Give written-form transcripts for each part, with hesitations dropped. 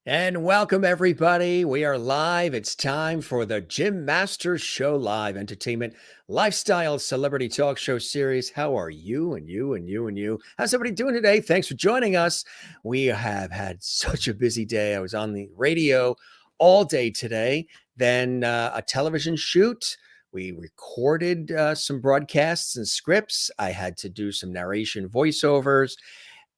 And welcome, everybody. We are live. It's time for the Jim Masters Show Live Entertainment Lifestyle Celebrity Talk Show Series. How are you and you and you and you? How's everybody doing today? Thanks for joining us. We have had such a busy day. I was on the radio all day today, then a television shoot. We recorded some broadcasts and scripts. I had to do some narration voiceovers.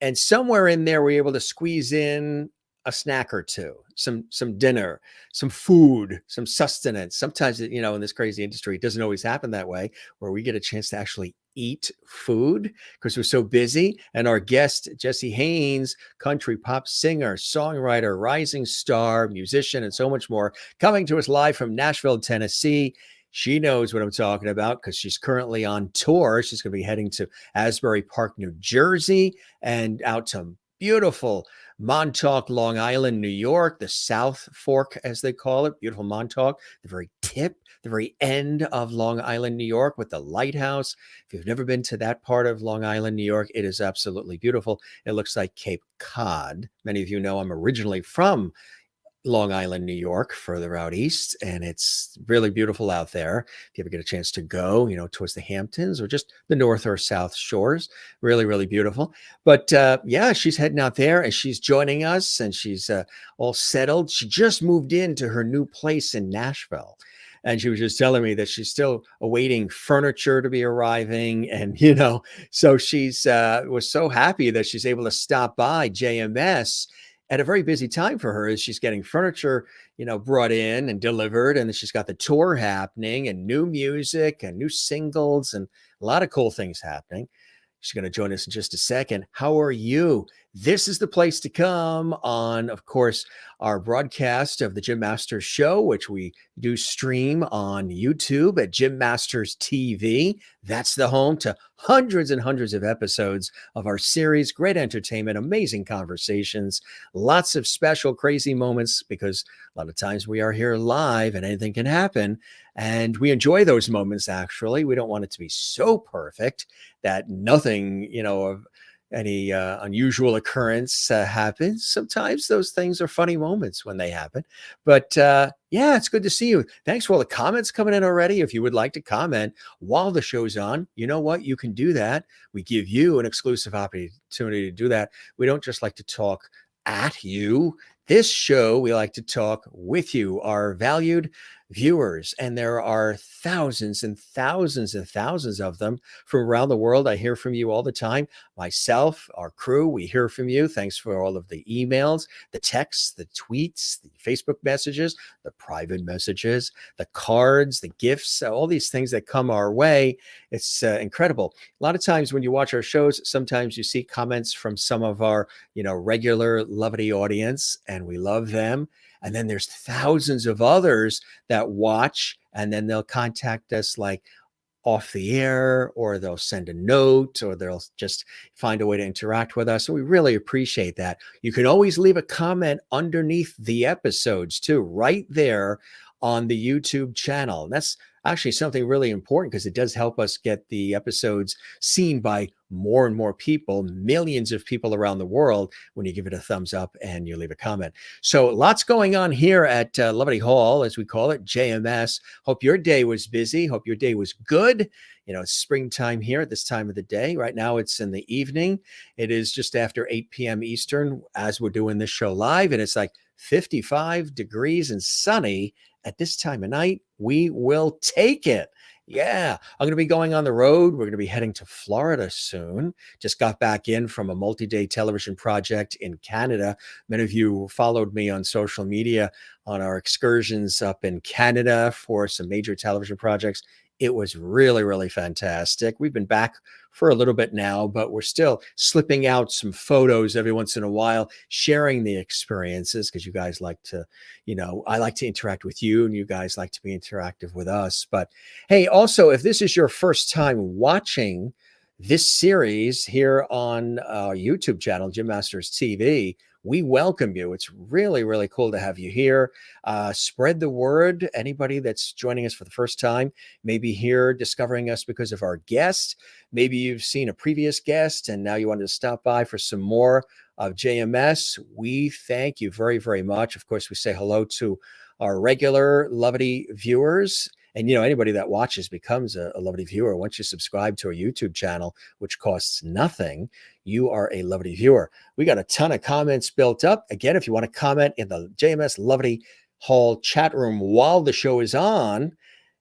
And somewhere in there, we're able to squeeze in a snack or two, some dinner, some food, some sustenance. Sometimes, in this crazy industry, it doesn't always happen that way, where we get a chance to actually eat food because we're so busy. And our guest, Jessie Haines, country pop singer, songwriter, rising star, musician, and so much more, coming to us live from Nashville, Tennessee. She knows what I'm talking about because she's currently on tour. She's going to be heading to Asbury Park, New Jersey, and out to beautiful Montauk, Long Island, New York, the South Fork, as they call it. Beautiful Montauk, the very tip, the very end of Long Island, New York, with the lighthouse. If you've never been to that part of Long Island, New York, it is absolutely beautiful. It looks like Cape Cod. Many of you know I'm originally from Long Island, New York, further out east, and it's really beautiful out there. If you ever get a chance to go, towards the Hamptons or just the north or south shores, really, really beautiful. But yeah, she's heading out there and she's joining us, and she's all settled. She just moved into her new place in Nashville. And she was just telling me that she's still awaiting furniture to be arriving. And, so she's was so happy that she's able to stop by JMS at a very busy time for her as she's getting furniture, brought in and delivered. And then she's got the tour happening and new music and new singles and a lot of cool things happening. She's going to join us in just a second. How are you? This is the place to come on, of course, our broadcast of the Jim Masters Show, which we do stream on YouTube at Jim Masters TV. That's the home to hundreds and hundreds of episodes of our series. Great entertainment, amazing conversations, lots of special, crazy moments, because a lot of times we are here live and anything can happen. And we enjoy those moments, actually. We don't want it to be so perfect that nothing, of any unusual occurrence happens. Sometimes those things are funny moments when they happen. But yeah, it's good to see you. Thanks for all the comments coming in already. If you would like to comment while the show's on, you know what? You can do that. We give you an exclusive opportunity to do that. We don't just like to talk at you. This show, we like to talk with you, our valued viewers, and there are thousands and thousands and thousands of them from around the world. I hear from you all the time. Myself, our crew, we hear from you. Thanks for all of the emails, the texts, the tweets, the Facebook messages, the private messages, the cards, the gifts, all these things that come our way. It's incredible. A lot of times when you watch our shows, sometimes you see comments from some of our, regular lovely audience, and we love them. And then there's thousands of others that watch, and then they'll contact us like off the air, or they'll send a note, or they'll just find a way to interact with us. So we really appreciate that. You can always leave a comment underneath the episodes too, right there on the YouTube channel. And that's actually something really important because it does help us get the episodes seen by more and more people, millions of people around the world, when you give it a thumbs up and you leave a comment. So lots going on here at Lovely Hall, as we call it, JMS. Hope your day was busy. Hope your day was good. It's springtime here at this time of the day. Right now it's in the evening. It is just after 8 p.m. Eastern as we're doing this show live, and it's like 55 degrees and sunny at this time of night. We will take it. Yeah, I'm going to be going on the road. We're going to be heading to Florida soon. Just got back in from a multi-day television project in Canada. Many of you followed me on social media on our excursions up in Canada for some major television projects. It was really, really fantastic. We've been back for a little bit now, but we're still slipping out some photos every once in a while, sharing the experiences, because you guys like to, I like to interact with you and you guys like to be interactive with us. But hey, also, if this is your first time watching this series here on our YouTube channel, Jim Masters TV, we welcome you. It's really, really cool to have you here. Spread the word. Anybody that's joining us for the first time, maybe here discovering us because of our guest. Maybe you've seen a previous guest and now you wanted to stop by for some more of JMS. We thank you very, very much. Of course, we say hello to our regular Lovity viewers. And anybody that watches becomes a Lovity viewer. Once you subscribe to our YouTube channel, which costs nothing, you are a Lovity viewer. We got a ton of comments built up. Again, if you want to comment in the JMS Lovity Hall chat room while the show is on,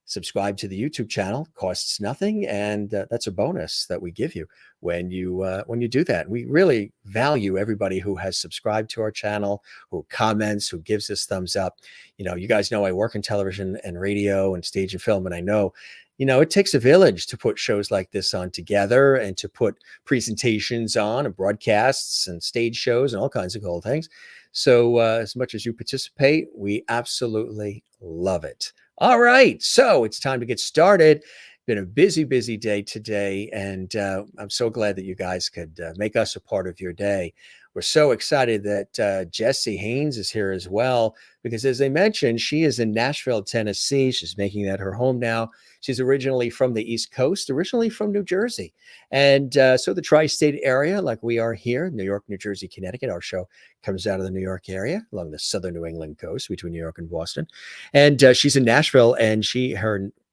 subscribe to the YouTube channel. Costs nothing, and that's a bonus that we give you when you do that. We really value everybody who has subscribed to our channel, who comments, who gives us thumbs up. You guys know I work in television and radio and stage and film, and I know it takes a village to put shows like this on together and to put presentations on and broadcasts and stage shows and all kinds of cool things. So as much as you participate, we absolutely love it. All right, so it's time to get started. Been a busy, busy day today, and I'm so glad that you guys could make us a part of your day. We're so excited that Jessie Haines is here as well, because as I mentioned, she is in Nashville, Tennessee. She's making that her home now. She's originally from the East Coast, originally from New Jersey. And so the tri-state area, like we are here, New York, New Jersey, Connecticut. Our show comes out of the New York area along the southern New England coast between New York and Boston. And she's in Nashville, and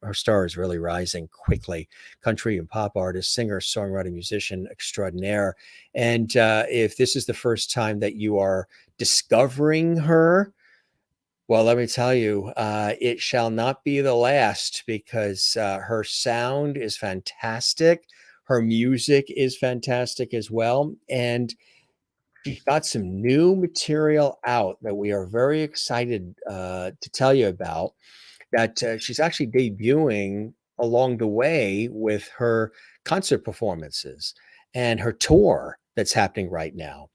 her star is really rising quickly. Country and pop artist, singer, songwriter, musician extraordinaire. And if this is the first time that you are discovering her, well, let me tell you, it shall not be the last, because her sound is fantastic. Her music is fantastic as well. And she's got some new material out that we are very excited to tell you about, that she's actually debuting along the way with her concert performances and her tour that's happening right now.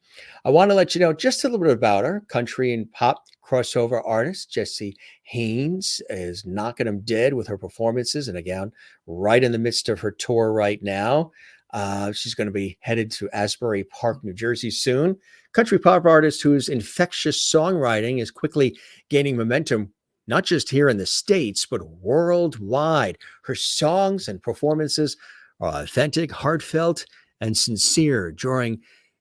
I want to let you know just a little bit about her. Country and pop crossover artist Jessie Haines is knocking them dead with her performances, and again, right in the midst of her tour right now. She's going to be headed to Asbury Park, New Jersey soon. Country pop artist whose infectious songwriting is quickly gaining momentum, not just here in the States, but worldwide. Her songs and performances are authentic, heartfelt, and sincere, drawing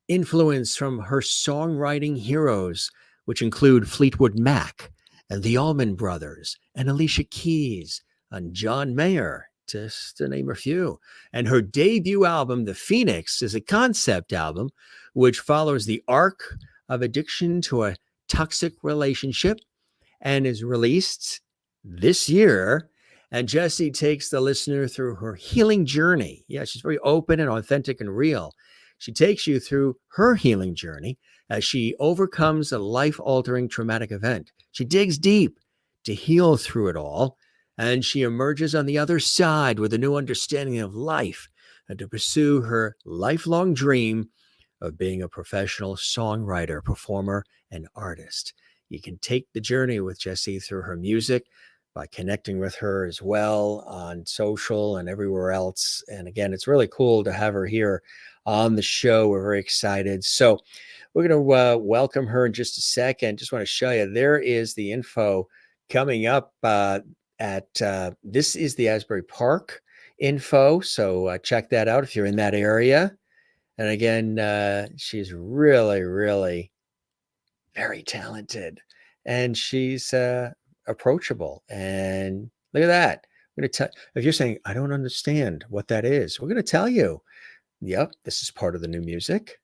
influence from her songwriting heroes, which include Fleetwood Mac and the Allman Brothers and Alicia Keys and John Mayer, just to name a few. And her debut album, The Phoenix, is a concept album which follows the arc of addiction to a toxic relationship and is released this year. And Jessie takes the listener through her healing journey. Yeah, she's very open and authentic and real. She takes you through her healing journey as she overcomes a life-altering traumatic event. She digs deep to heal through it all, and she emerges on the other side with a new understanding of life and to pursue her lifelong dream of being a professional songwriter, performer, and artist. You can take the journey with Jessie through her music by connecting with her as well on social and everywhere else. And again, it's really cool to have her here on the show. We're very excited. So we're going to welcome her in just a second. Just want to show you, there is the info coming up this is the Asbury Park info. So check that out if you're in that area. And again, she's really, really very talented, and she's approachable. And look at that. I'm going to tell, if you're saying, I don't understand what that is, we're going to tell you. Yep, this is part of the new music.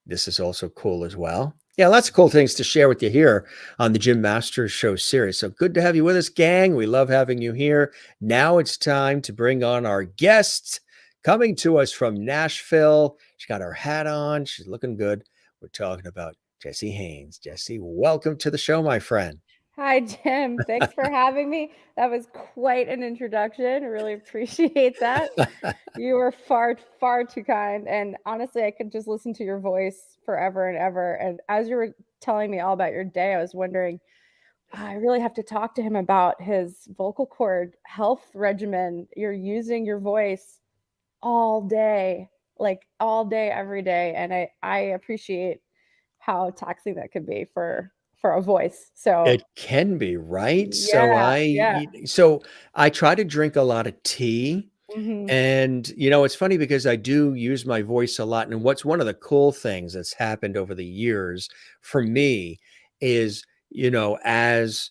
This is also cool as well. Yeah, lots of cool things to share with you here on the Jim Masters Show series. So good to have you with us, gang. We love having you here. Now it's time to bring on our guest, coming to us from Nashville. She's got her hat on. She's looking good. We're talking about Jessie Haines. Jessie, welcome to the show, my friend. Hi, Jim. Thanks for having me. That was quite an introduction. I really appreciate that. You were far, far too kind. And honestly, I could just listen to your voice forever and ever. And as you were telling me all about your day, I was wondering, I really have to talk to him about his vocal cord health regimen. You're using your voice all day, like all day, every day. And I appreciate how taxing that could be for a voice. So It can be, right? yeah, yeah. So I try to drink a lot of tea. Mhm. And, it's funny because I do use my voice a lot. And what's one of the cool things that's happened over the years for me is, as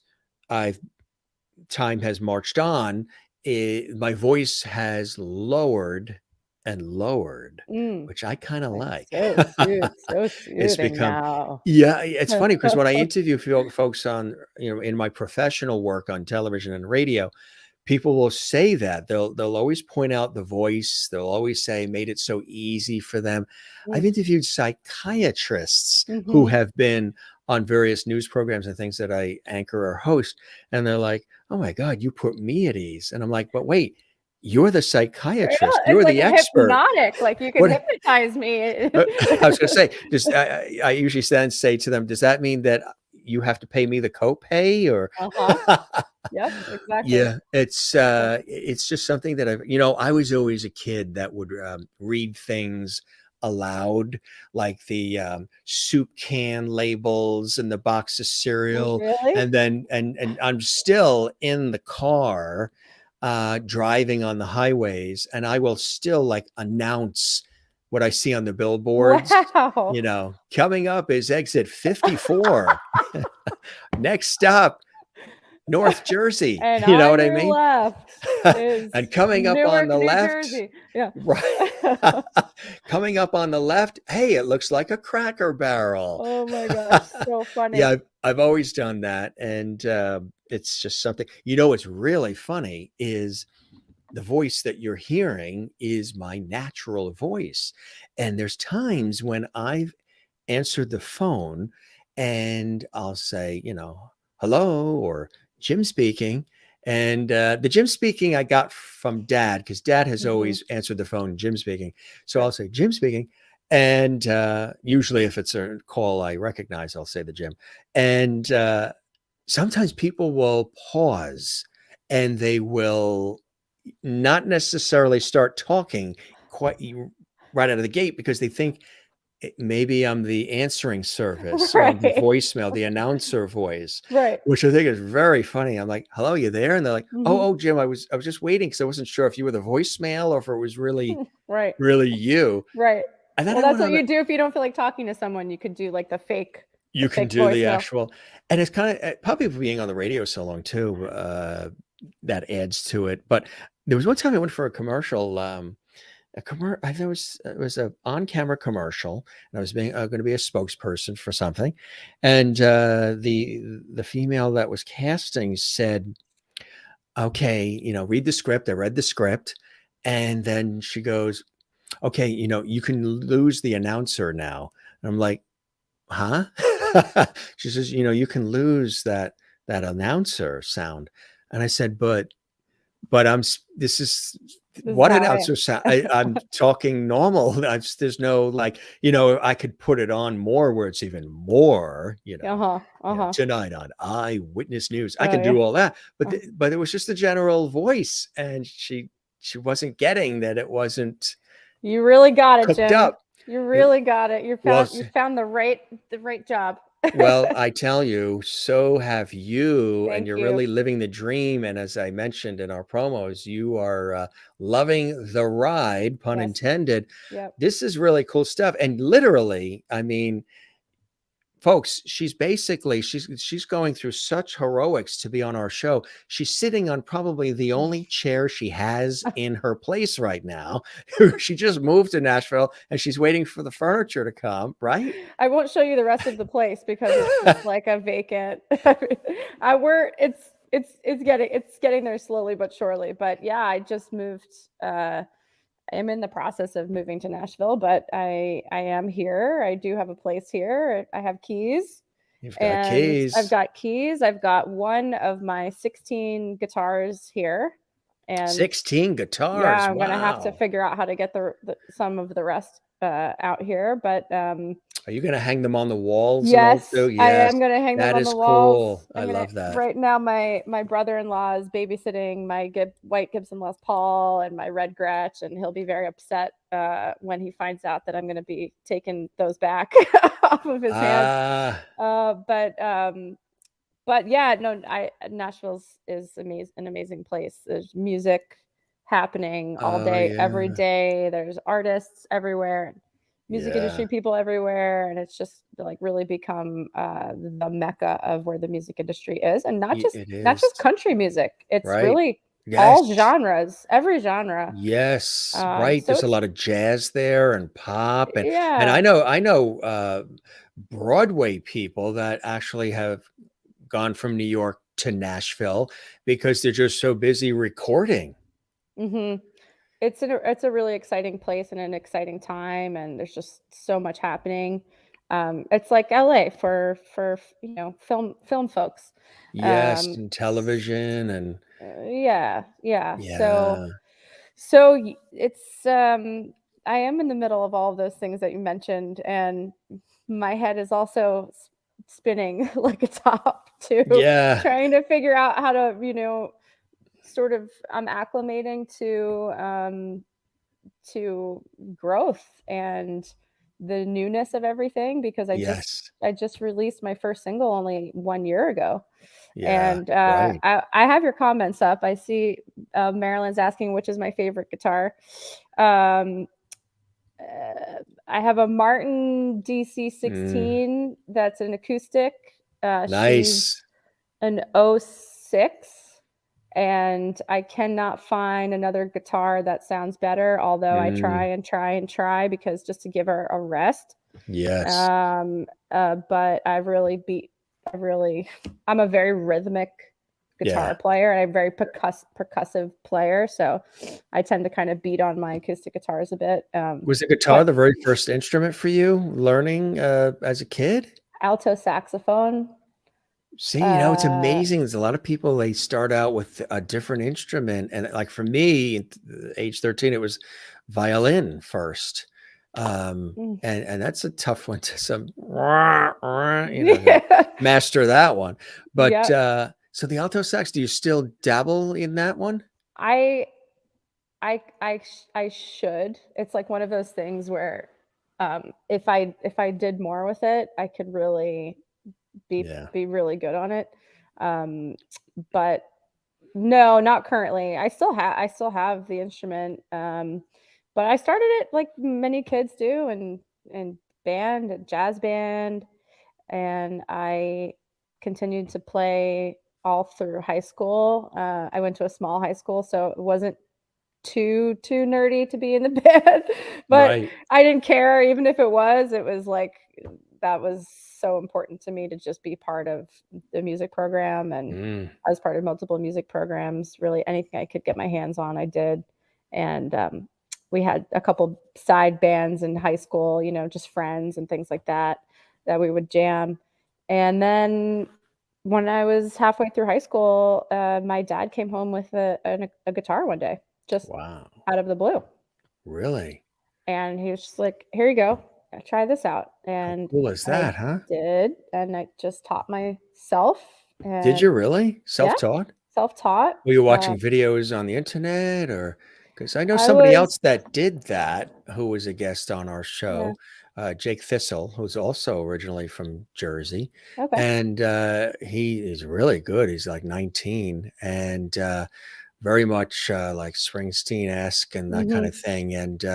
I've time has marched on, my voice has lowered and lowered, Mm. which I kind of It's like. so It's soothing become, now. yeah, it's funny because when I interview folks on, in my professional work on television and radio, people will say that they'll always point out the voice. They'll always say made it so easy for them. Mm. I've interviewed psychiatrists who Mhm. have been on various news programs and things that I anchor or host, and they're like, "Oh my God, you put me at ease." And I'm like, "But wait, you're the Yeah, psychiatrist. it's You're like the a expert. hypnotic, like, you could What?" hypnotize me. I was going to say, does I usually then say to them, "Does that mean that you have to pay me the copay or?" Uh-huh. Yep, exactly. Yeah, it's just something that I was always a kid that would read things aloud, like the soup can labels and the box of cereal, Really? and then and I'm still in the car, driving on the highways, and I will still like announce what I see on the billboards. Wow. Coming up is exit 54. Next stop, North Jersey. And You know on what I your mean? left is And coming up on Newark, the New left, Jersey. Yeah. right? Coming up on the left, hey, it looks like a Cracker Barrel. Oh my gosh, so Yeah, funny. I've always done that, and it's just something. What's really funny is the voice that you're hearing is my natural voice, and there's times when I've answered the phone and I'll say, hello or Jim speaking. And the Jim speaking I got from dad because dad has Mhm. always answered the phone, Jim speaking. So Yep. I'll say, Jim speaking. And usually, if it's a call I recognize, I'll say the Jim. And sometimes people will pause and they will not necessarily start talking quite right out of the gate because they think maybe I'm the answering service or I'm the Right. voicemail, the announcer voice, Right. which I think is very funny. I'm like, "Hello, you there?" And they're like, "Oh, Mhm. oh, Jim, I was just waiting because I wasn't sure if you were the voicemail or if it was really, Right. really you." Right. And then Well, I that's went what on. you do if you don't feel like talking to someone, you could do, like, the You can fake do the voicemail. actual, and it's kind of probably being on the radio so long too. That adds to it. But there was one time I went for a commercial. I There was it was a on-camera commercial, and I was being going to be a spokesperson for something, and the female that was casting said, "Okay, read the script." I read the script, and then she goes, "Okay, you can lose the announcer now." And I'm like, "Huh?" She says, "You can lose that announcer sound," and I said, "But this is This is what how announcer sound. I'm talking normal. There's no like, I could put it on more where it's even more, Uh-huh, uh-huh. tonight on Eyewitness News. I Oh, can yeah. do all that, but Uh, but it was just the general voice, and she wasn't getting that it wasn't you really got it, cooked Jim. up. You It, really got it. well, You found the right job. Well, I tell you, so have you, and Thank you're you. really living the dream. And as I mentioned in our promos, you are loving the ride, pun Yes. intended. Yep. This is really cool stuff. And literally, I mean, folks, she's going through such heroics to be on our show. She's sitting on probably the only chair she has in her place right now. She just moved to Nashville and she's waiting for the furniture to come, right? I won't show you the rest of the place because it's just like a vacant I we're it's getting there slowly but surely. But yeah, I just moved, I am in the process of moving to Nashville, but I am here. I do have a place here. I have keys. You've got And I've keys. got keys. I've got one of my 16 guitars here. And 16 yeah, guitars. I'm gonna have to Wow. figure out how to get the some of the rest out here. But Are you gonna hang them on the walls and all yes, too? I Yes. am gonna hang them That on the is walls. cool. I I'm gonna love that. right now my brother-in-law is babysitting my white Gibson Les Paul and my red Gretsch, and he'll be very upset when he finds out that I'm gonna be taking those back off of his hands. Ah, Uh, but um, but yeah, no, I Nashville's is an amazing place. There's music happening all Oh, day, every yeah. day. There's artists everywhere, music industry Yeah. people everywhere, and it's just like really become the mecca of where the music industry is, and It not is. just country music. It's Right. really all Yes. genres, every genre. Yes. Right. So There's a it's lot of jazz there and pop, and yeah. I know Broadway people that actually have gone from New York to Nashville because they're just so busy recording. hmm it's a really exciting place and an exciting time, and there's just so much happening. It's like LA for film folks. Yes, Um, and television and yeah, yeah. So yeah. so it's I am in the middle of all of those things that you mentioned, and my head is also spinning like a top too, Yeah. trying to figure out how to sort of I'm acclimating to growth and the newness of everything because Yes. I just released my first single only 1 year ago. Yeah. And Right. I have your comments up. I see Marilyn's asking which is my favorite guitar. Um, I have a Martin Mm, DC-16 that's an acoustic. She's nice. an '06, and I cannot find another guitar that sounds better, although I try Mm, and try and try because just to give her a rest. yes. But I really I'm a very rhythmic guitar Yeah. player, and I'm a very percussive player, so I tend to kind of beat on my acoustic guitars a bit. Was the guitar But the very first instrument for you learning as a kid? alto saxophone, See, it's uh, amazing. There's a lot of people, they start out with a different instrument. And like for me, at age 13, it was violin first. mm, And that's a tough one to to yeah, master that one. But yep. so the alto sax, do you still dabble in that one? I I should. It's like one of those things where, if I did more with it, I could really Yeah. be really good on it. Um, but no, not currently. I still have the instrument, but I started it like many kids do, in band, jazz band, and I continued to play all through high school. I went to a small high school, so it wasn't too nerdy to be in the band, but Right. I didn't care even if it was like that was so important to me to just be part of the music program, and Mm, I was part of multiple music programs, really anything I could get my hands on, I did, and, we had a couple side bands in high school, just friends and things like that, that we would jam, and then when I was halfway through high school, my dad came home with a guitar one day, just wow. out of the blue. Really? And he was just like, "Here you go. Try this out." How And cool is I that, huh? did, and I just taught myself, Did you and really? yeah, Self-taught? self-taught. Were you Uh, watching videos on the internet, or because I know I somebody was else that did that who was a guest on our yeah, show, Jake Thistle, who's also originally from Jersey, okay. and, he is really good. He's like 19 and, very much, like Springsteen-esque and that kind Mhm. of thing, and,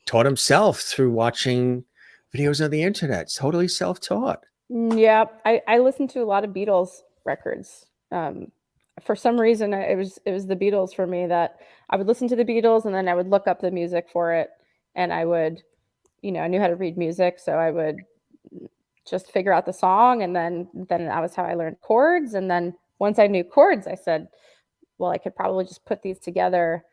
taught himself through watching videos on the internet, totally self-taught. Yep. I listened to a lot of Beatles records. For some reason, it was the Beatles for me that I would listen to the Beatles, and then I would look up the music for it, and I would I knew how to read music, so I would just figure out the song, and then that was how I learned chords, and then once I knew chords, I said, "Well, I could probably just put these together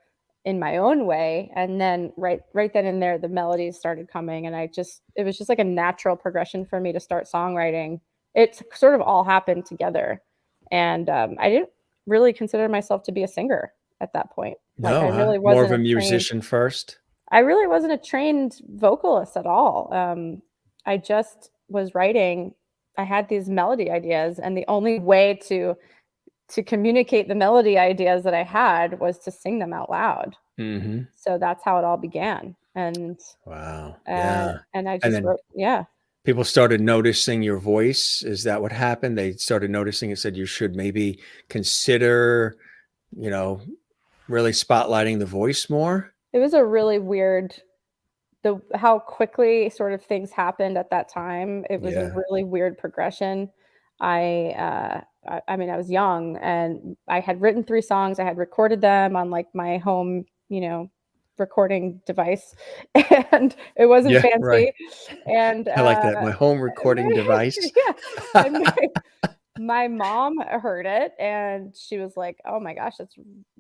in my own way," and then right then and there, the melodies started coming, and it was just like a natural progression for me to start songwriting. It sort of all happened together, and, I didn't really consider myself to be a singer at that point. Like, No, huh? More of a musician first? I really wasn't a trained vocalist at all. I just was writing. I had these melody ideas, and the only way to communicate the melody ideas that I had was to sing them out loud. Mhm. So that's how it all began, Wow, yeah, and I and just then wrote, yeah. people started noticing your voice. Is that what happened? They started noticing and said you should maybe consider, you know, Really spotlighting the voice more? It was a really weird the how quickly sort of things happened at that time. It was a Yeah. really weird progression. I mean, I was young and I had written 3 songs. I had recorded them on, like, my home, recording device, and it wasn't Yeah, right. fancy, and, I like that. My home recording device. yeah, and my mom heard it, and she was like, "Oh my gosh, that's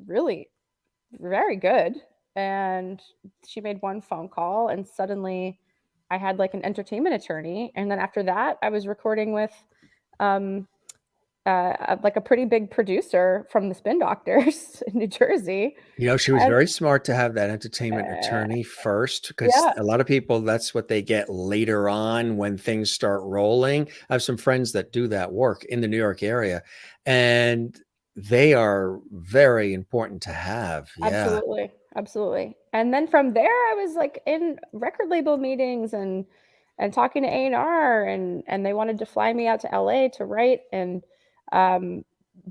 really very good." And she made one phone call, and suddenly I had like an entertainment attorney. And then after that, I was recording with um, like a pretty big producer from the Spin Doctors in New Jersey. She was And very smart to have that entertainment uh, attorney first, because yeah, a lot of people, that's what they get later on when things start rolling. I have some friends that do that work in the New York area, and they are very important to have. Yeah. absolutely, absolutely. And then from there, I was like in record label meetings and talking to A&R, and they wanted to fly me out to LA to write. And um,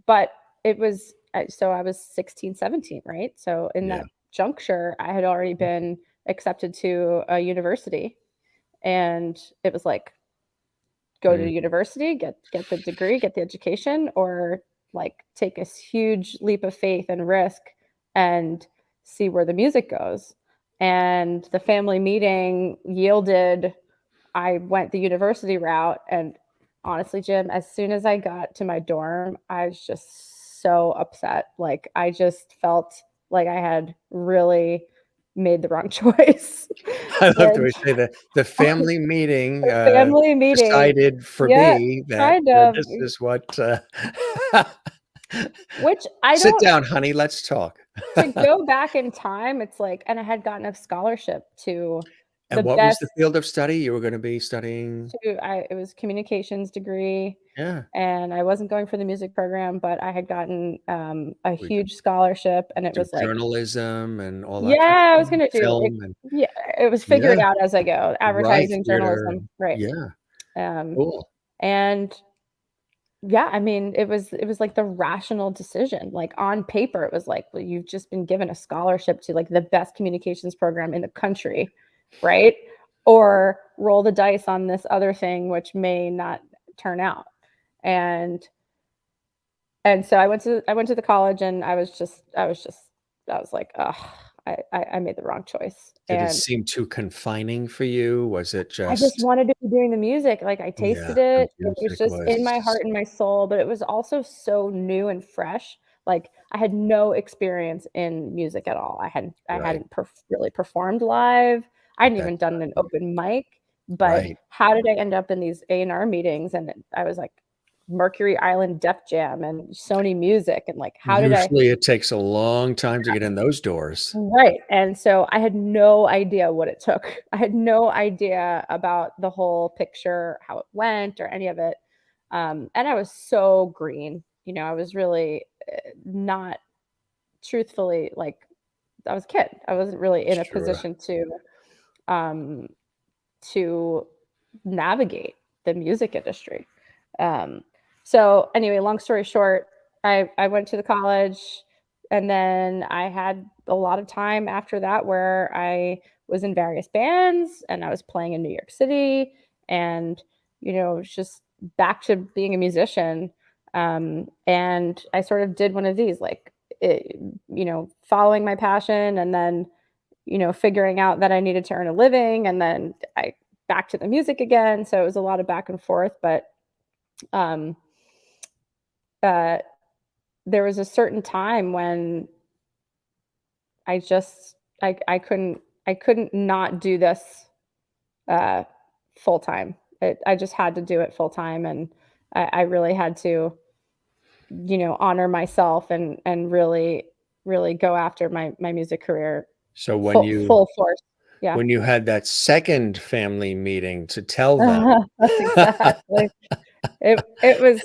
but it was so I was 16, 17, right? So in Yeah. that juncture, I had already been accepted to a university, and it was like go to Mm. university, get the degree, get the education, or like take a huge leap of faith and risk and see where the music goes. And the family meeting yielded I went the university route. And honestly, Jim, as soon as I got to my dorm, I was just so upset. Like I just felt like I had really made the wrong choice. I love the way And you say that the family meeting, the family meeting, decided for yeah, me that, kind of, this is what, which I "Sit don't down, honey, let's talk." to go back in time, it's like and I had gotten a scholarship to the And what was best the field of study you were gonna be studying? it was communications degree, Yeah. and I wasn't going for the music program, but I had gotten, a We could huge scholarship, and it do was like journalism and all that kind of yeah, I was thing, gonna do it film and yeah, it was figure yeah, it out as I go, right, advertising, theater journalism, and right, yeah, um, cool. and yeah, I mean, it was like the rational decision. Like on paper, it was like, well, you've just been given a scholarship to like the best communications program in the country, right? Or roll the dice on this other thing which may not turn out. And and so I went to the college and I was like, oh, I made the wrong choice. Did it And seem too confining for you? Was it I just just wanted to be doing the music, like, I yeah, tasted the it, it was music just in my was heart and my soul, but it was also so new and fresh, like, I had no experience in music at all, I right, hadn't really performed live, I hadn't that even done an open mic, but right. how did I end up in these A&R meetings? And I was like, Mercury Island Def Jam and Sony Music, and, like, how did I Usually, it takes a long time to get in those doors. right, and so I had no idea what it took. I had no idea about the whole picture, how it went, or any of it, and I was so green, I was really, not truthfully, like, I was a kid. I wasn't really in a Sure. position um, to navigate the music industry. Um, so anyway, long story short, I went to the college, and then I had a lot of time after that where I was in various bands and I was playing in New York City, and it's just back to being a musician. And I sort of did one of these like following my passion, and then figuring out that I needed to earn a living, and then I back to the music again. So it was a lot of back and forth, but um, uh, there was a certain time when I just I couldn't not do this uh, full time. I just had to do it full time, and I really had to honor myself and really go after my music career So full force. Yeah. when you had that second family meeting to tell them Exactly. It was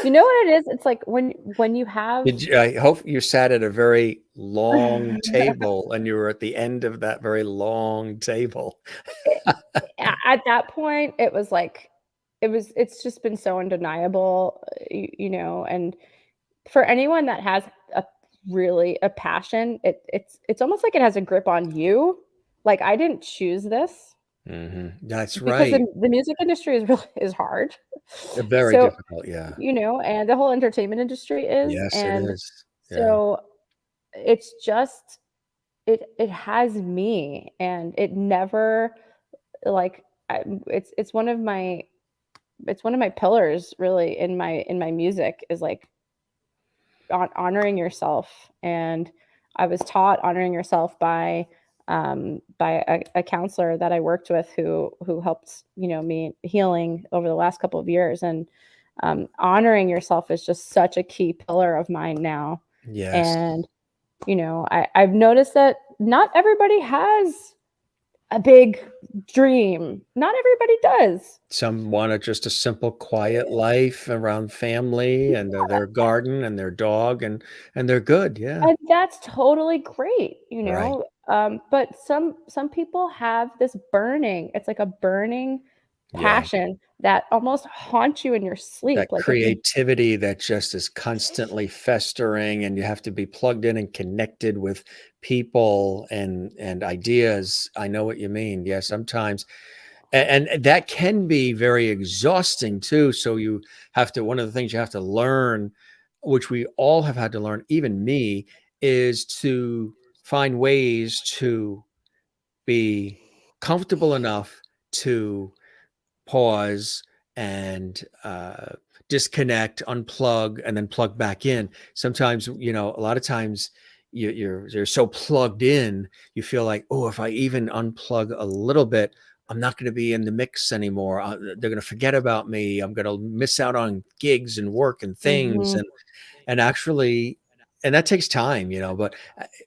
you know what it is? It's like when you have did you I hope you sat at a very long table and you were at the end of that very long table. at that point, it was like it's just been so undeniable, and for anyone that has a really a passion. It's almost like it has a grip on you. Like, I didn't choose this That's because right. the music industry is really is hard. Very So, difficult. Yeah. and the whole entertainment industry is, Yes, it and is. Yeah. so it's just it has me, and it never, like, it's one of my pillars really in my music, is like honoring yourself. And I was taught honoring yourself by a counselor that I worked with, who helped, me healing over the last couple of years. And honoring yourself is just such a key pillar of mine now. Yes. And I've noticed that not everybody has a big dream. Not everybody does. Some want just a simple, quiet life around family and their garden and their dog, and they're good. Yeah. And that's totally great, Right. but some people have this burning, it's like a burning Yeah. passion that almost haunts you in your sleep, That like if you creativity that just is constantly festering, and you have to be plugged in and connected with people and ideas. I know what you mean. Yeah, sometimes and that can be very exhausting too. So you have to one of the things you have to learn, which we all have had to learn, even me, is to find ways to be comfortable enough to pause and disconnect, unplug, and then plug back in. Sometimes, a lot of times you're so plugged in, you feel like, oh, if I even unplug a little bit, I'm not going to be in the mix anymore. They're going to forget about me. I'm going to miss out on gigs and work and things, Mhm, and actually, and that takes time, but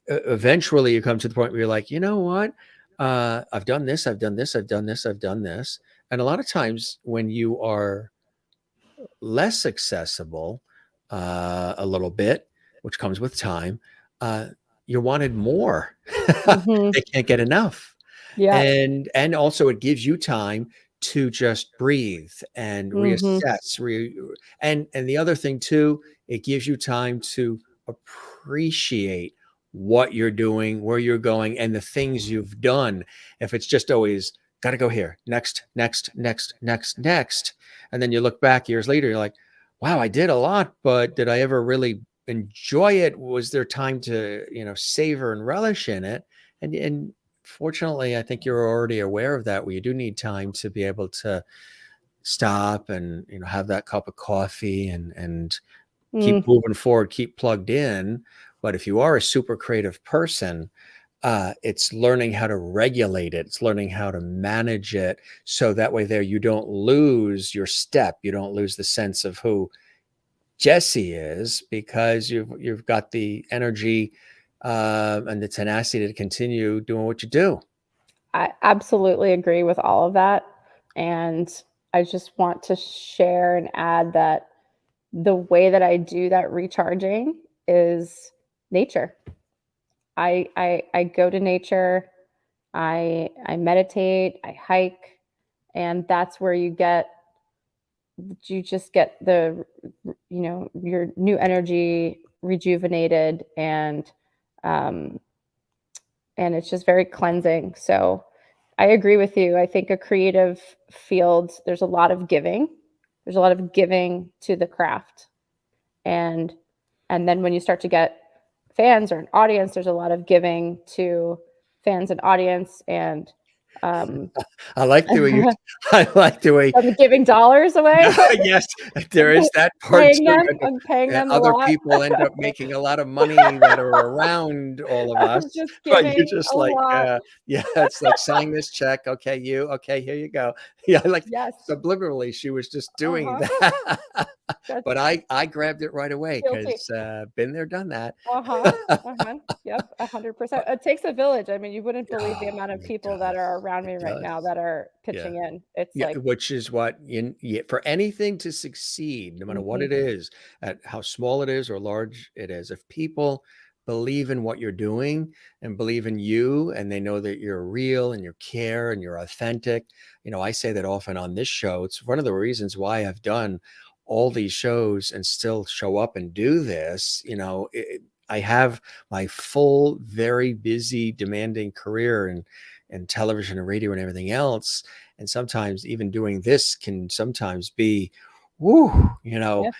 eventually you come to the point where you're like, you know what? I've done this, I've done this, I've done this, I've done this. And a lot of times when you are less accessible, a little bit, which comes with time, uh, you're wanted more. mhm, They can't get enough. yep, And also it gives you time to just breathe and mhm, reassess, and the other thing too, it gives you time to appreciate what you're doing, where you're going, and the things you've done. If it's just always got to go here, next, next, next, next, next, and then you look back years later, you're like, wow, I did a lot, but did I ever really enjoy it? Was there time to, savor and relish in it? And fortunately, I think you're already aware of that, where you do need time to be able to stop and, have that cup of coffee and keep mm. moving forward, keep plugged in. But if you are a super creative person, it's learning how to regulate it. It's learning how to manage it. So that way there, you don't lose your step. You don't lose the sense of who Jessie is, because you've got the energy, and the tenacity to continue doing what you do. I absolutely agree with all of that, and I just want to share and add that the way that I do that recharging is nature. I go to nature, I meditate, I hike, and that's where you just get your new energy rejuvenated, um and it's just very cleansing. So I agree with you. I think a creative field, there's a lot of giving. There's a lot of giving to the craft. And then when you start to get fans or an audience, there's a lot of giving to fans and audience, and um I like the way you I like the way I'm giving dollars away. yes, there is that part Paying too. them. I'm paying them a Other lot. people end up making a lot of money that are around all of I'm us, just but you're giving just a like, lot. yeah, it's like, "Sign this check. Okay, here you go." Yeah, like, Yes. subliminally, she was just doing Uh-huh. that. That's But I grabbed it right away guilty. 'cause, been there, done that. Uh-huh, uh-huh. Yep, 100%. It takes a village. I mean, you wouldn't believe the Oh, amount of it people that are does. around It me right now does. that are Yeah. pitching in. It's Yeah, like which is what for anything to succeed, no matter what mhm, it is, at how small it is or large it is, if people believe in what you're doing and believe in you, and they know that you're real and you care and you're authentic, I say that often on this show. It's one of the reasons why I've done all these shows and still show up and do this. I have my full, very busy, demanding career and television and radio and everything else. And sometimes even doing this can sometimes be, whoo, Yeah.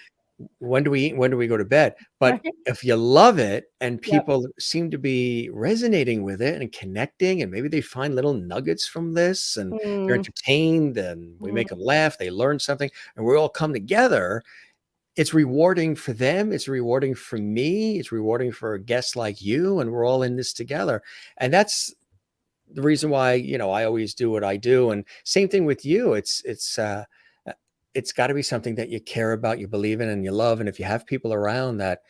when do we eat? When do we go to bed? But Right. if you love it and Yep. people seem to be resonating with it and connecting, and maybe they find little nuggets from this and they're Mm, entertained and we make mm. them laugh, they learn something, and we all come together, it's rewarding for them. It's rewarding for me. It's rewarding for a guest like you. And we're all in this together. And that's the reason why, I always do what I do. And same thing with you. It's got to be something that you care about, you believe in, and you love. And if you have people around that,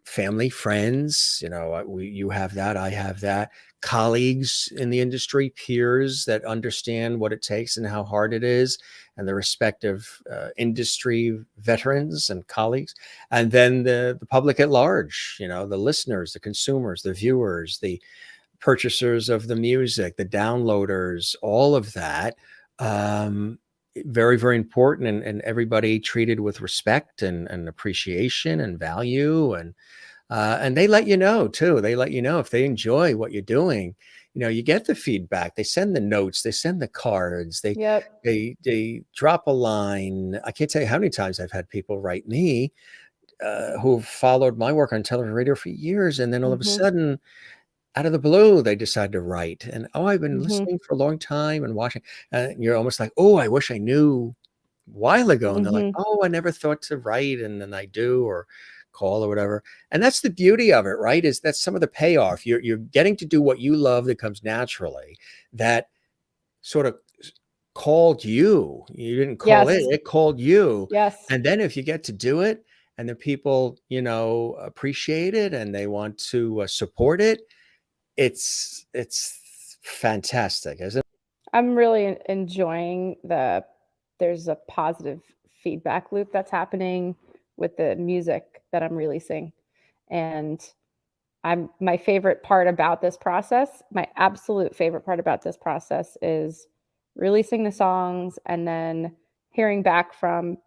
family, friends, you have that, I have that, colleagues in the industry, peers that understand what it takes and how hard it is, and the respective industry veterans and colleagues, and then the public at large, the listeners, the consumers, the viewers, the purchasers of the music, the downloaders, all of that. Um, Very, very important, and everybody treated with respect and appreciation and value, and they let you know too. They let you know if they enjoy what you're doing. You get the feedback. They send the notes. They send the cards. They Yep. they they drop a line. I can't tell you how many times I've had people write me who've followed my work on television, radio for years, and then all of a Mhm. sudden, out of the blue, they decide to write. And I've been Mhm. listening for a long time and watching. And you're almost like, oh, I wish I knew a while ago. And they're like, Mhm. oh, I never thought to write, and then I do, or call or whatever. And that's the beauty of it, right? Is that's some of the payoff. You're getting to do what you love that comes naturally, that sort of called you. You didn't call it, Yes. it called you. Yes. And then if you get to do it and the people, appreciate it and they want to support it, it's fantastic, isn't it? I'm really enjoying there's a positive feedback loop that's happening with the music that I'm releasing. And my favorite part about this process, my absolute favorite part about this process is releasing the songs and then hearing back from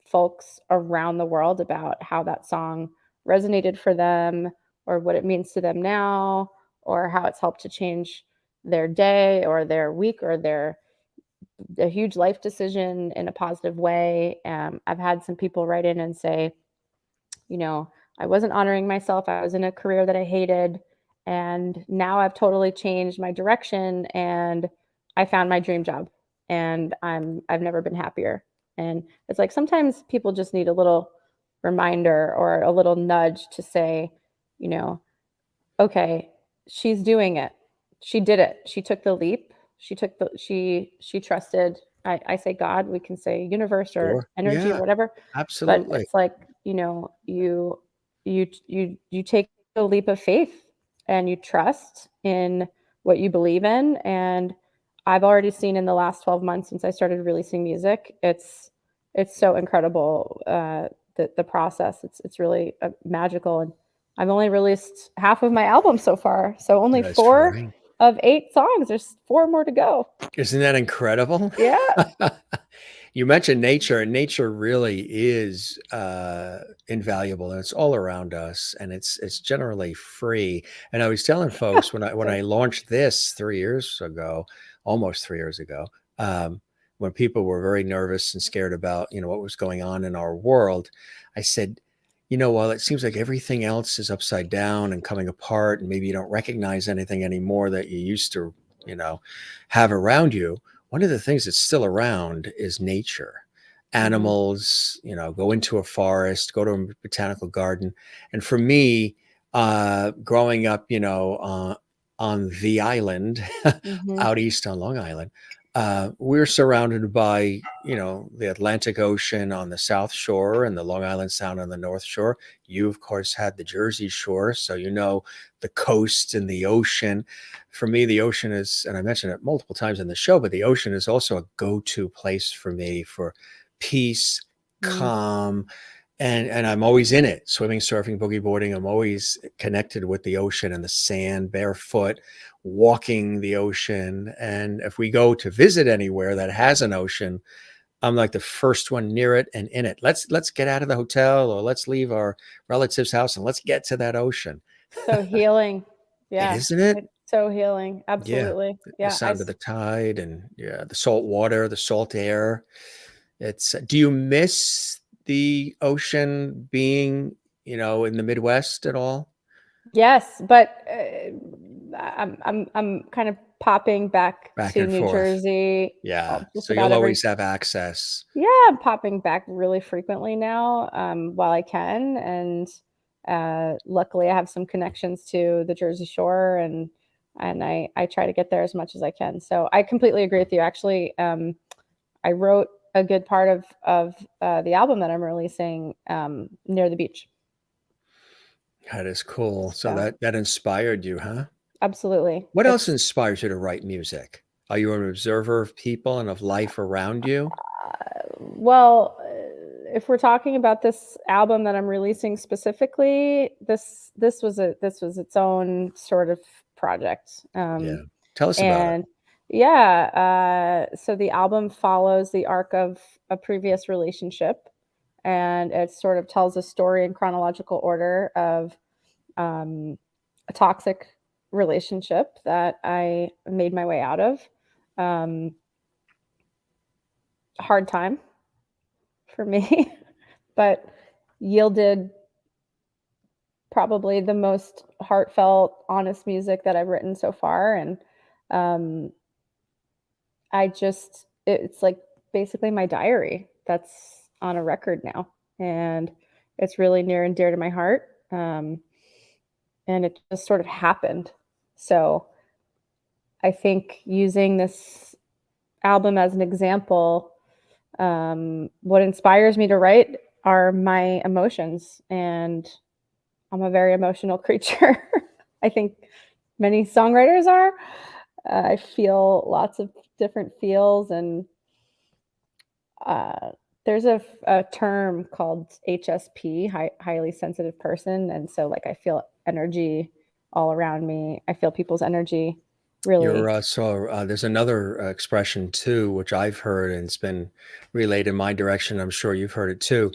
folks around the world about how that song resonated for them or what it means to them now or how it's helped to change their day or their week or their a huge life decision in a positive way. I've had some people write in and say, you know, I wasn't honoring myself. I was in a career that I hated. And now I've totally changed my direction and I found my dream job and I've never been happier. And it's like sometimes people just need a little reminder or a little nudge to say, you know, okay, she's doing it. She did it. She took the leap. She trusted. I say God, we can say universe or Sure. energy or Yeah, whatever, but absolutely. it's like, you take a leap of faith and you trust in what you believe in. And I've already seen in the last 12 months since I started releasing music, it's so incredible, the process. It's really magical. And I've only released half of my album so far, so only That's 4 right. of 8 songs. There's 4 more to go. Isn't that incredible? Yeah. You mentioned nature, and nature really is invaluable, and it's all around us, and it's generally free. And I was telling folks when I launched this 3 years ago, almost 3 years ago, when people were very nervous and scared about what was going on in our world, I said, while it seems like everything else is upside down and coming apart, and maybe you don't recognize anything anymore that you used to, you know, have around you, one of the things that's still around is nature. Mhm. Animals, go into a forest, go to a botanical garden. And for me, growing up, on the island Mhm. out east on Long Island, we're surrounded by, the Atlantic Ocean on the South Shore and the Long Island Sound on the North Shore. You, of course, had the Jersey Shore, so the coast and the ocean. For me, the ocean is, and I mentioned it multiple times in the show, but the ocean is also a go-to place for me for peace, Mm. calm, and I'm always in it, swimming, surfing, boogie boarding. I'm always connected with the ocean and the sand, barefoot, walking the ocean. And if we go to visit anywhere that has an ocean, I'm like the first one near it and in it. Let's get out of the hotel, or let's leave our relative's house and let's get to that ocean. So healing. It Yeah, isn't it? it's so healing. Yeah. Absolutely. The Yeah, sound of the tide and yeah, the salt water, the salt air. It's do you miss the ocean being, in the Midwest at all? yes, but, I'm kind of popping back Back to and New forth. Jersey, Yeah. just So about you'll every. always have access. Yeah, I'm popping back really frequently now, while I can, and, luckily, I have some connections to the Jersey Shore, and I try to get there as much as I can. So I completely agree with you. Actually, I wrote a good part of the album that I'm releasing, near the beach. That is cool. So So that inspired you, huh? absolutely, What else it's inspires you to write music? Are you an observer of people and of life around you? well, if we're talking about this album that I'm releasing specifically, this was its own sort of project. Yeah. Tell us about it. And yeah, so the album follows the arc of a previous relationship, and it sort of tells a story in chronological order of um, a toxic relationship that I made my way out of. Um, Hard time for me, but yielded probably the most heartfelt, honest music that I've written so far. And um, it's like basically my diary that's on a record now. And it's really near and dear to my heart. And it just sort of happened. So I think using this album as an example, what inspires me to write are my emotions. And I'm a very emotional creature. I think many songwriters are. I feel lots of different feels, and uh, there's a term called HSP, highly sensitive person, and so like I feel energy all around me. I feel people's energy really. There's another expression too, which I've heard and it's been relayed in my direction. I'm sure you've heard it too.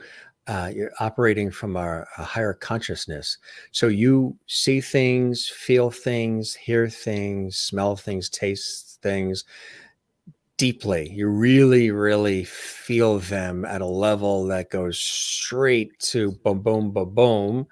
You're operating from a higher consciousness. So you see things, feel things, hear things, smell things, taste things deeply. You really, really feel them at a level that goes straight to boom, boom, boom, boom.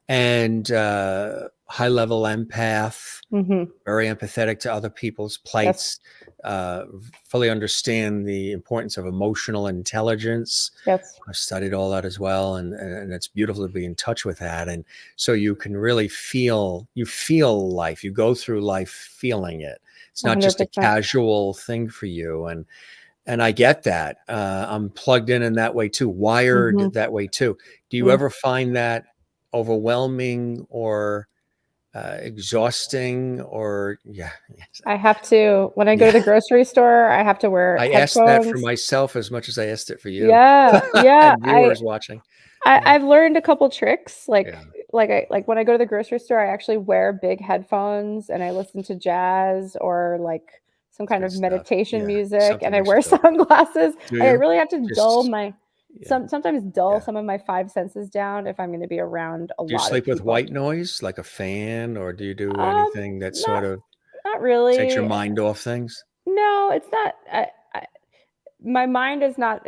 And high level empath, Mhm. very empathetic to other people's Yes, plights, uh, fully understand the importance of emotional intelligence. yes, I've studied all that as well, and it's beautiful to be in touch with that. And so you can really feel life. You go through life feeling it. It's not just a 100%. casual thing for you. And I get that. I'm plugged in that way too, wired Mhm. that way too. Do you Mm. ever find that overwhelming or exhausting or yeah, yes, I have to when I go yeah. to the grocery store, I have to wear I asked that for headphones. myself as much as I asked it for you Yeah, yeah, and viewers watching. Yeah, I've learned a couple tricks, yeah, like when I go to the grocery store, I actually wear big headphones and I listen to jazz or, like, some it's kind good of stuff. meditation Yeah, music, and something I wear restorative. sunglasses. Do I you? really have to dull Just my yeah, sometimes dull yeah. some of my 5 senses down if I'm gonna be around a Do you lot of sleep with people. white noise, like a fan, or do you do Um, anything that not sort of not takes your really. mind off things? No, it's not. My mind is not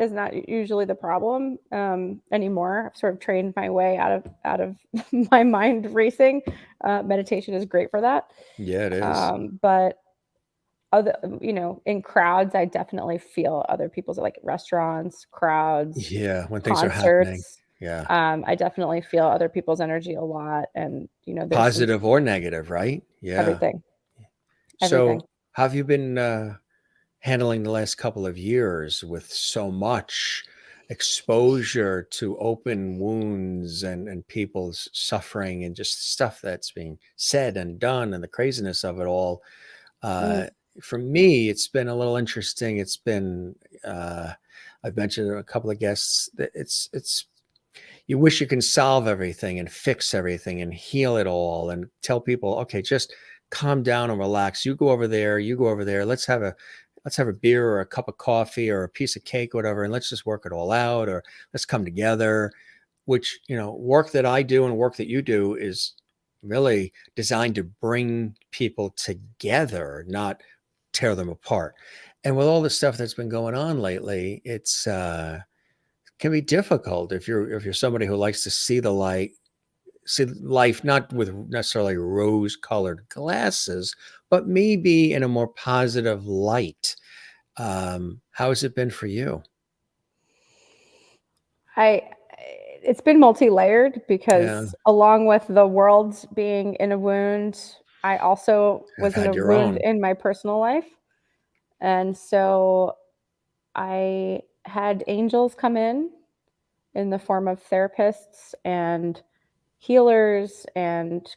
usually the problem, anymore. I've sort of trained my way out of my mind racing. Meditation is great for that. Yeah, it is. But in crowds, I definitely feel other people's like restaurants, crowds, Yeah, when things are happening. concerts. Yeah. I definitely feel other people's energy a lot, and there's some Positive or negative, right? Yeah. everything, everything. So, have you been handling the last couple of years with so much exposure to open wounds and people's suffering and just stuff that's being said and done and the craziness of it all? Mm, Uh, for me, it's been a little interesting. It's been uh, I've mentioned to a couple of guests that it's you wish you can solve everything and fix everything and heal it all and tell people, okay, just calm down and relax. You go over there, let's have let's have a beer or a cup of coffee or a piece of cake, whatever, and let's just work it all out, or let's come together. Which, work that I do and work that you do is really designed to bring people together, not tear them apart. And with all the stuff that's been going on lately, it's can be difficult if you're somebody who likes to see the light, see life not with necessarily rose-colored glasses, but maybe in a more positive light. How has it been for you? I it's been multi-layered Yeah, because along with the world being in a wound, I also I've was in had a your wound own. in my personal life. And so I had angels come in the form of therapists and healers and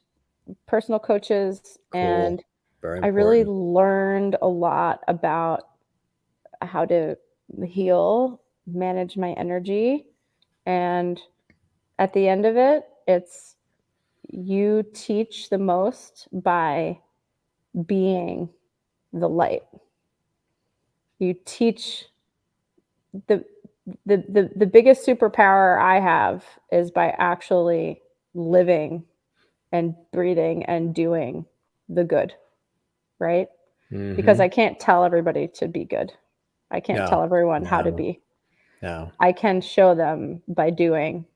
personal coaches, Cool. and Very I really important. learned a lot about how to heal, manage my energy, and at the end of it, it's you teach the most by being the light. You teach the the biggest superpower I have is by actually living and breathing and doing the good, right? Because Hmm. I can't tell everybody to be good. I can't No, tell everyone how to no, be. no. I can show them by doing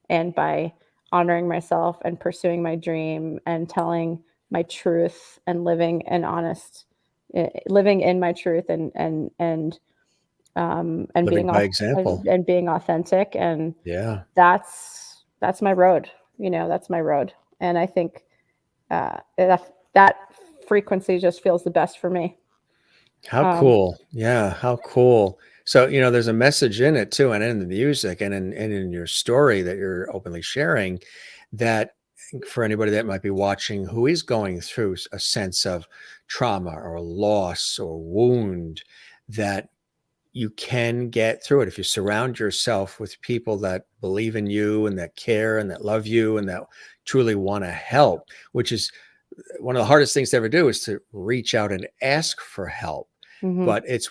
and by honoring myself and pursuing my dream and telling my truth and living an honest living in my truth and Living being by off example. and being authentic, and Yeah. that's my road. That's my road. And I think that frequency just feels the best for me. How Um, cool. Yeah, how cool. So, there's a message in it too, and in the music and in your story that you're openly sharing, that for anybody that might be watching who is going through a sense of trauma or loss or wound, that you can get through it if you surround yourself with people that believe in you and that care and that love you and that truly want to help, which is one of the hardest things to ever do, is to reach out and ask for help. mhm, But it's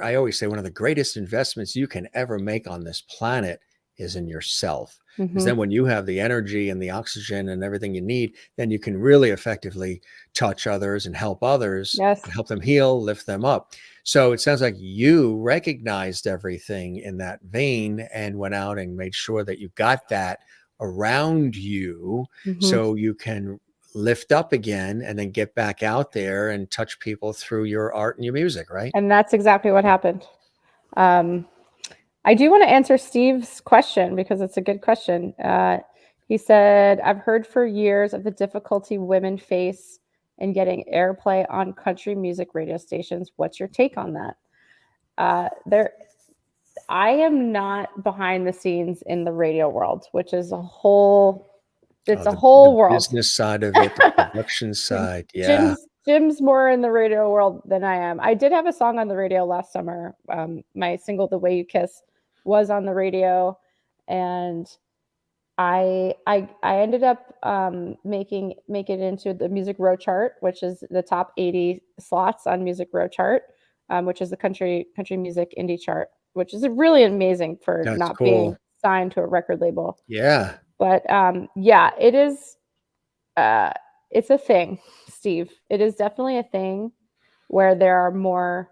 I always say one of the greatest investments you can ever make on this planet is in yourself. Because mhm. then when you have the energy and the oxygen and everything you need, then you can really effectively touch others and Yes. help them heal, lift them up. So it sounds like you recognized everything in that vein and went out and made sure that you got that around you Mhm. so you can lift up again and then get back out there and touch people through your art and your music, right? And that's exactly what happened. Um, I do want to answer Steve's question because it's a good question. He said, I've heard for years of the difficulty women face in getting airplay on country music radio stations. What's your take on that? There, I am not behind the scenes in the radio world, which is it's Oh, a the whole world. business side of it, the production side. Yeah. Jim's more in the radio world than I am. I did have a song on the radio last summer. My single "The Way You Kiss" was on the radio, and I ended up make it into the Music Row chart, which is the top 80 slots on Music Row chart, which is the country music indie chart, which is really amazing for That's not being cool. signed to a record label. Yeah. But yeah, it is. Uh, it's a thing, Steve. It is definitely a thing where there are more.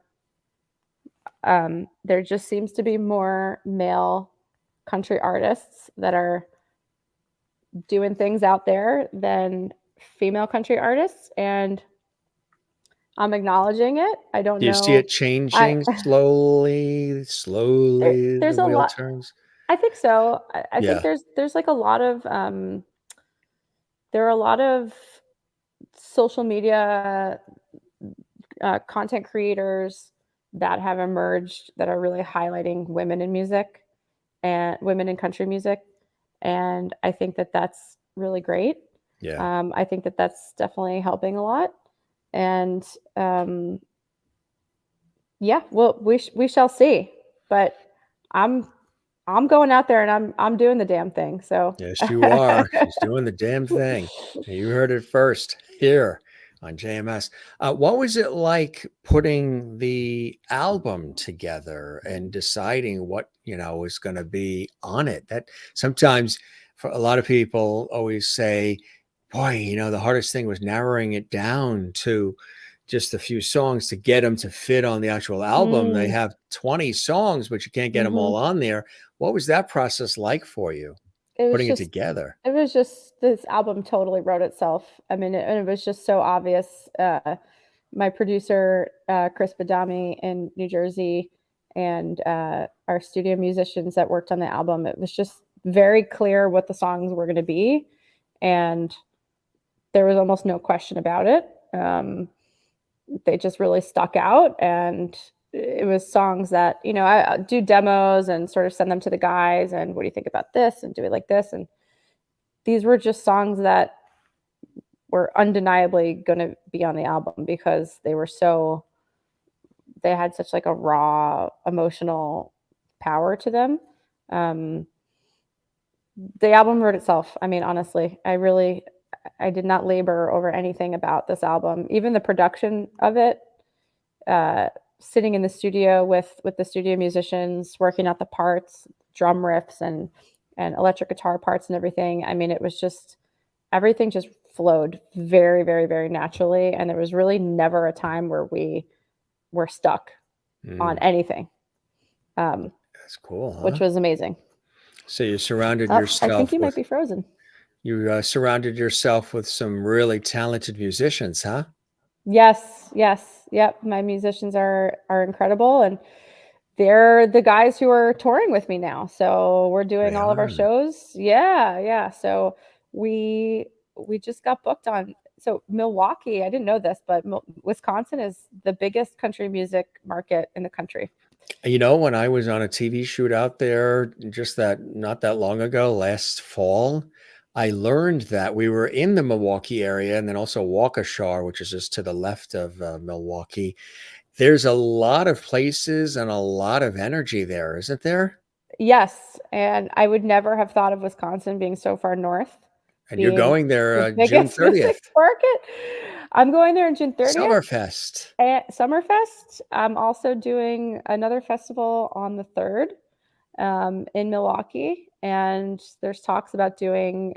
There just seems to be more male country artists that are doing things out there than female country artists, and I'm acknowledging it. I don't Do you see know. it I changing slowly, slowly, there's the a wheel lot. turns? I think so. I think Yeah. there's like a lot of there are a lot of social media content creators that have emerged that are really highlighting women in music and women in country music, and I think that that's really great. Yeah. I think that that's definitely helping a lot, and yeah, well, we shall see. But I'm I'm going out there and I'm doing the damn thing. So Yes, you are. She's doing the damn thing. And you heard it first here on JMS. What was it like putting the album together and deciding what, was going to be on it? That sometimes for a lot of people always say, boy, the hardest thing was narrowing it down to just a few songs to get them to fit on the actual album. They Mm, have 20 songs, but you can't get them all mhm. on there. What was that process like for you, It was putting it just together? it was just this album totally wrote itself. I mean, it was just so obvious. My producer, Chris Badami in New Jersey, and our studio musicians that worked on the album, it was just very clear what the songs were going to be, and there was almost no question about it. They just really stuck out, and it was songs that I do demos and sort of send them to the guys, and what do you think about this, and do it like this, and these were just songs that were undeniably going to be on the album because they had such like a raw emotional power to them. um the album wrote itself. I mean, honestly, I did not labor over anything about this album, even the production of it. uh Sitting in the studio with the studio musicians, working out the parts, drum riffs, and electric guitar parts and everything. I mean, it was just everything just flowed very, very, very naturally, and there was really never a time where we were stuck on Mm, anything, um, that's cool, which huh? was amazing. So you surrounded Oh, I think yourself you might with be frozen. surrounded yourself with some really talented musicians, huh? Yes, yes, yep. My musicians are incredible, and they're the guys who are touring with me now. So we're doing They all of our are. shows. Yeah, yeah. So we we just got booked on. So Milwaukee, I didn't know this, but Wisconsin is the biggest country music market in the country. When I was on a TV shoot out there just that not that long ago, last fall, I learned that we were in the Milwaukee area and then also Waukesha, which is just to the left of Milwaukee. There's a lot of places and a lot of energy there, isn't there? Yes, and I would never have thought of Wisconsin being so far north, And you're being going there the June biggest music 30th. market. I'm going there on June 30th Summerfest. at Summerfest. I'm also doing another festival on the 3rd, in Milwaukee, and there's talks about doing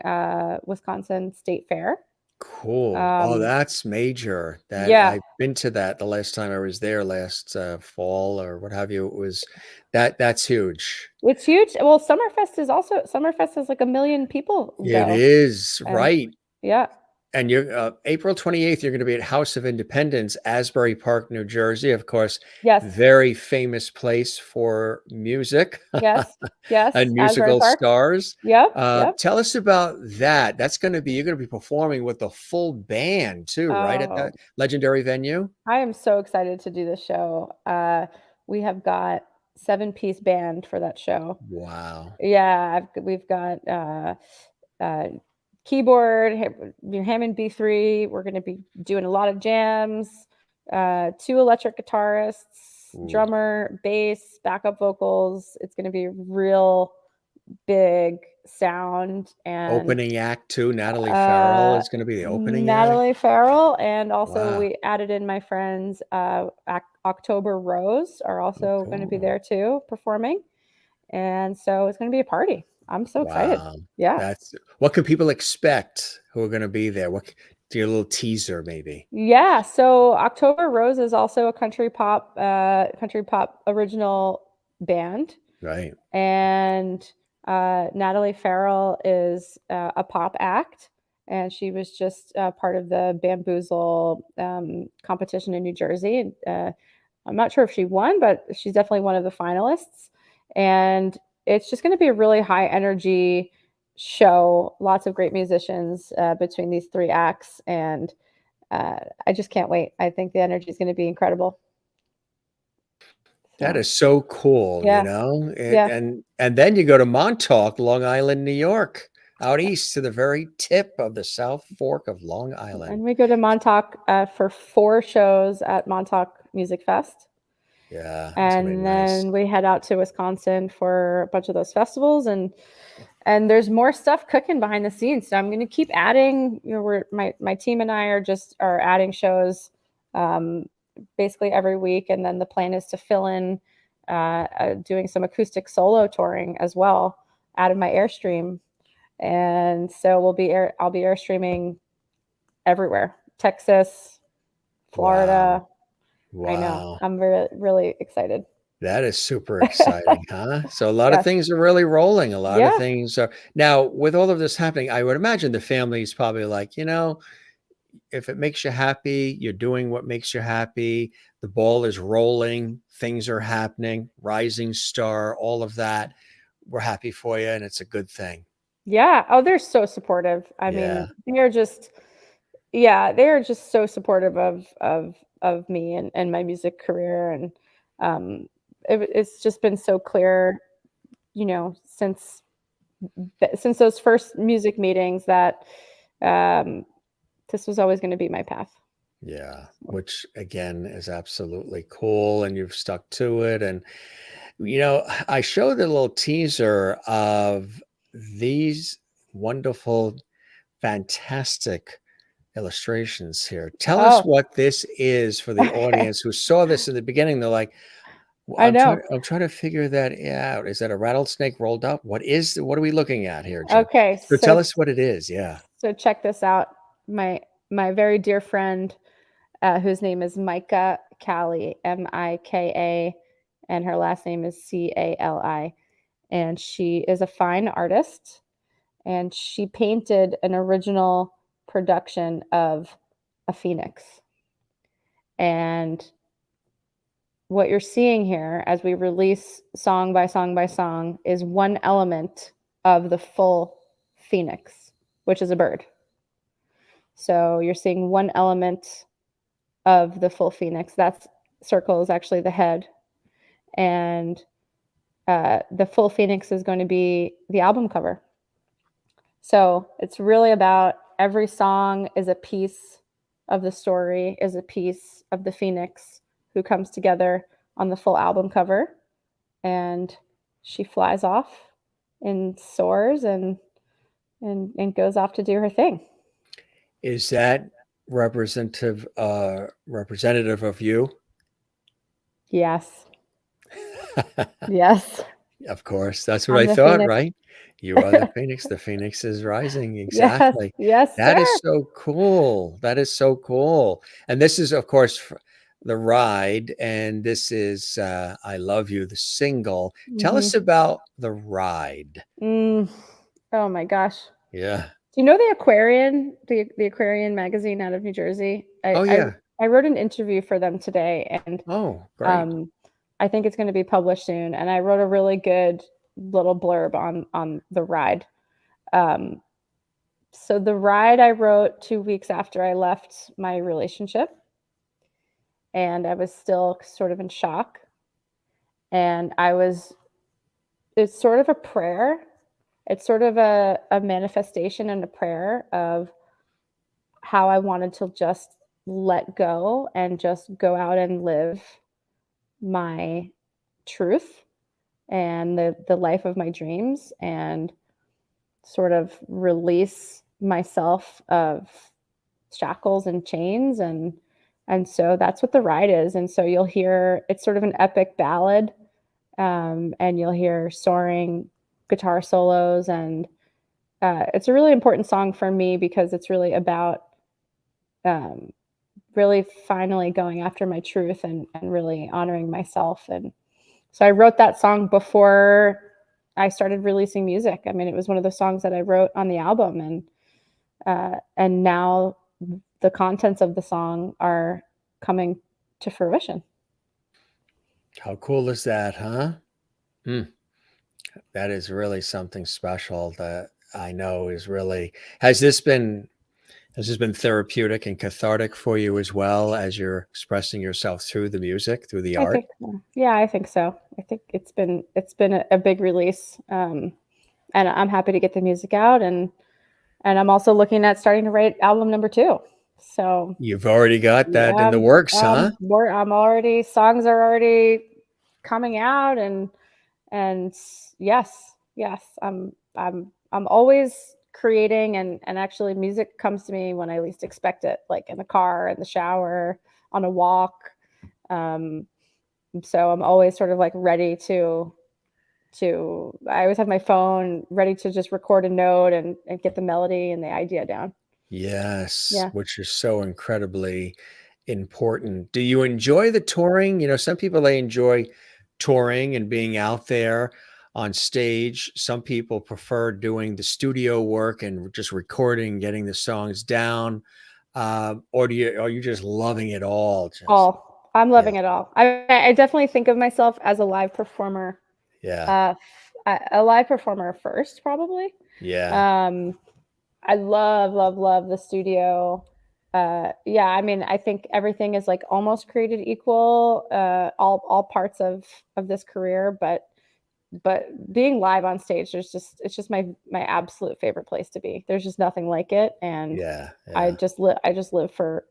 Wisconsin State Fair. Cool. Oh, Um, that's major. That yeah, I've been to that the last time I was there last fall or what have you. It was that's huge. it's huge. Well, Summerfest has like a million people It go, is and right. yeah, And you're April 28th, you're going to be at House of Independence, Asbury Park, New Jersey. Of course, yes, very famous place for music yes, yes, and Asbury musical Park. stars. Yep, yep. Tell us about that. You're going to be performing with the full band too, right? At Oh, that legendary venue. I am so excited to do this show. We have got seven-piece band for that show. Wow. Yeah, we've got uh, keyboard, Hammond B3. We're going to be doing a lot of jams. Two electric guitarists, Ooh. drummer, bass, backup vocals. It's going to be real big sound, and Opening act too. Natalie Farrell uh, is going to be the opening act. Natalie Farrell, and also Wow. we added in my friends, October Rose are Oh, also going to be cool. there too performing, and so it's going to be a party. I'm so excited. Wow. Yeah. That's what can people expect who are going to be there? Do a little teaser maybe? Yeah, so October Rose is also a country pop original band, Right. and Natalie Farrell is a pop act, and she was just part of the Bamboozle competition in New Jersey. And I'm not sure if she won, but she's definitely one of the finalists. And it's just going to be a really high energy show. Lots of great musicians between these three acts, and I just can't wait. I think the energy is going to be incredible. That So is so cool, yeah, yeah. and then you go to Montauk, Long Island, New York, out east to the very tip of the South Fork of Long Island. And we go to Montauk for 4 shows at Montauk Music Fest. Yeah, it's gonna be And nice. then we head out to Wisconsin for a bunch of those festivals, and there's more stuff cooking behind the scenes. So I'm going to keep adding. We're my team and I are adding shows, um, basically every week, and then the plan is to fill in, doing some acoustic solo touring as well out of my Airstream, and so I'll be airstreaming everywhere, Texas, Wow. Florida. I know. Wow. I'm really excited. That is super exciting, huh? So a lot of Yes. things are really rolling. A lot of Yeah. things are now with all of this happening, I would imagine the family is probably like, if it makes you happy, you're doing what makes you happy. The ball is rolling, things are happening, rising star, all of that. We're happy for you, and it's a good thing. Yeah. Oh, they're so supportive. I Yeah. mean, they're just yeah, they're just so supportive of me and my music career, and um it's just been so clear, since those first music meetings that um this was always going to be my path. Yeah, which again is absolutely cool, and you've stuck to it. And I showed a little teaser of these wonderful, fantastic illustrations here. Tell us Oh, what this is for the okay. audience who saw this in the beginning. They're like, I know. I'm trying to figure that out. Is that a rattlesnake rolled up? What are we looking at here, Jim? Okay, So tell us what it is. Yeah. so check this out. My very dear friend, whose name is Micah Cali, Mika, and her last name is Cali. And she is a fine artist, and she painted an original production of a phoenix. And what you're seeing here as we release song by song by song is one element of the full phoenix, which is a bird. So you're seeing one element of the full phoenix. That circle is actually the head. And the full phoenix is going to be the album cover. So it's really about every song is a piece of the story, is a piece of the phoenix who comes together on the full album cover. And she flies off and soars and goes off to do her thing. Is that representative of you? Yes. Yes. Of course, that's what I'm I the thought, phoenix. right? You are the phoenix. The phoenix is rising. Yes. Exactly. Yes, That is sir. so cool. That is so cool. And this is, of course, the ride, and this is "I Love You," the single. Tell Mhm. us about the ride. Mm. Oh my gosh. Yeah. Do you know the the Aquarian magazine out of New Jersey? Oh yeah. I wrote an interview for them today, and Oh, great. um, I think it's going to be published soon. And I wrote a really good little blurb on the ride. Um, so the ride I wrote 2 weeks after I left my relationship, and I was still sort of in shock. And it's sort of a prayer. It's sort of a manifestation and a prayer of how I wanted to just let go and just go out and live my truth and the life of my dreams, and sort of release myself of shackles and chains, and so that's what the ride is. And so you'll hear it's sort of an epic ballad, and you'll hear soaring guitar solos, and it's a really important song for me because it's really about um, really finally going after my truth and really honoring myself. And so I wrote that song before I started releasing music. I mean, it was one of the songs that I wrote on the album, and now the contents of the song are coming to fruition. How cool is that, huh? Hmm. That is really something special that I know is really has this been therapeutic and cathartic for you as well as you're expressing yourself through the music, through the I art? think so. Yeah, I think so. I think it's been a big release, and I'm happy to get the music out, and I'm also looking at starting to write album number two. So You've already got that in yeah, the works, huh? I'm already songs are already coming out, and yes, yes, I'm always creating, and actually music comes to me when I least expect it, like in the car, in the shower, on a walk. Um, so I'm always sort of like ready to I always have my phone ready to just record a note and get the melody and the idea down. Yes, Yeah. which is so incredibly important. Do you enjoy the touring? You know, some people they enjoy touring and being out there on stage. Some people prefer doing the studio work and just recording, getting the songs down. Or are you just loving it all? Just All. I'm yeah, loving it all. I definitely think of myself as a live performer, yeah, a live performer first, probably. yeah, Um, I love, love, love the studio. Yeah, I mean, I think everything is like almost created equal, all parts of this career, but being live on stage, it's just my absolute favorite place to be. There's just nothing like it, and yeah, yeah. I just live for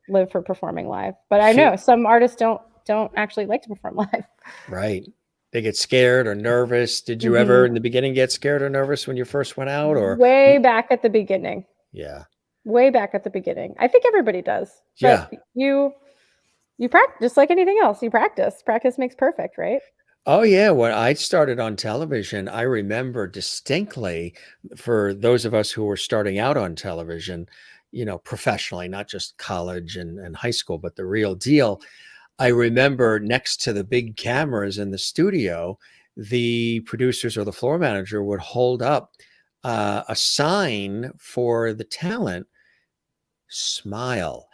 performing live. But I know Fe some artists don't actually like to perform live. right. They get scared or nervous. Did you ever Mhm. in the beginning get scared or nervous when you first went out or Way back at the beginning. yeah. Way back at the beginning. I think everybody does, Yeah. but you practice just like anything else, you practice. Practice makes perfect, right? Oh, yeah, when I started on television, I remember distinctly for those of us who were starting out on television, you know, professionally, not just college and high school, but the real deal. I remember next to the big cameras in the studio, the producers or the floor manager would hold up a sign for the talent smile.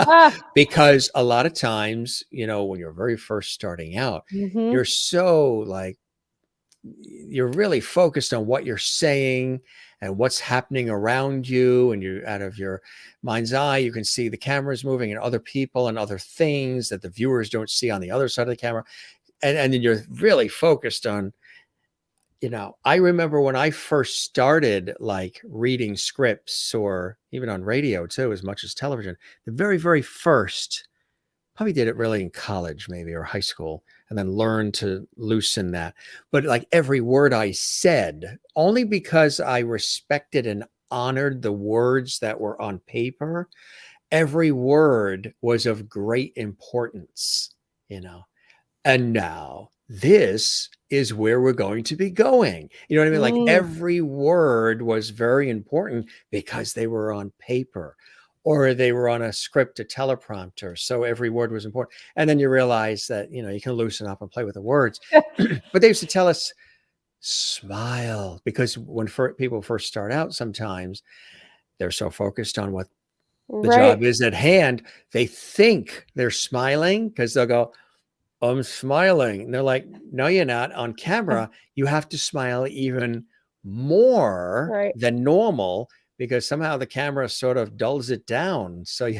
Ah, Because a lot of times, you know, when you're very first starting out, mhm. you're so like, you're really focused on what you're saying and what's happening around you. And you, out of your mind's eye, you can see the cameras moving and other people and other things that the viewers don't see on the other side of the camera. And then you're really focused on, you know, I remember when I first started like reading scripts or even on radio too, as much as television, the very, very first, probably did it really in college, maybe, or high school, and then learned to loosen that. But like every word I said, only because I respected and honored the words that were on paper, every word was of great importance, you know. And now this is where we're going to be going. You know what I mean? Like Mm. every word was very important because they were on paper or they were on a script, a teleprompter. So every word was important. And then you realize that, you know, you can loosen up and play with the words. But they used to tell us, smile, because when people first start out, sometimes they're so focused on what the Right, job is at hand, they think they're smiling because they'll go, I'm smiling. And they're like, no, you're not. On camera, you have to smile even more right, than normal because somehow the camera sort of dulls it down. So,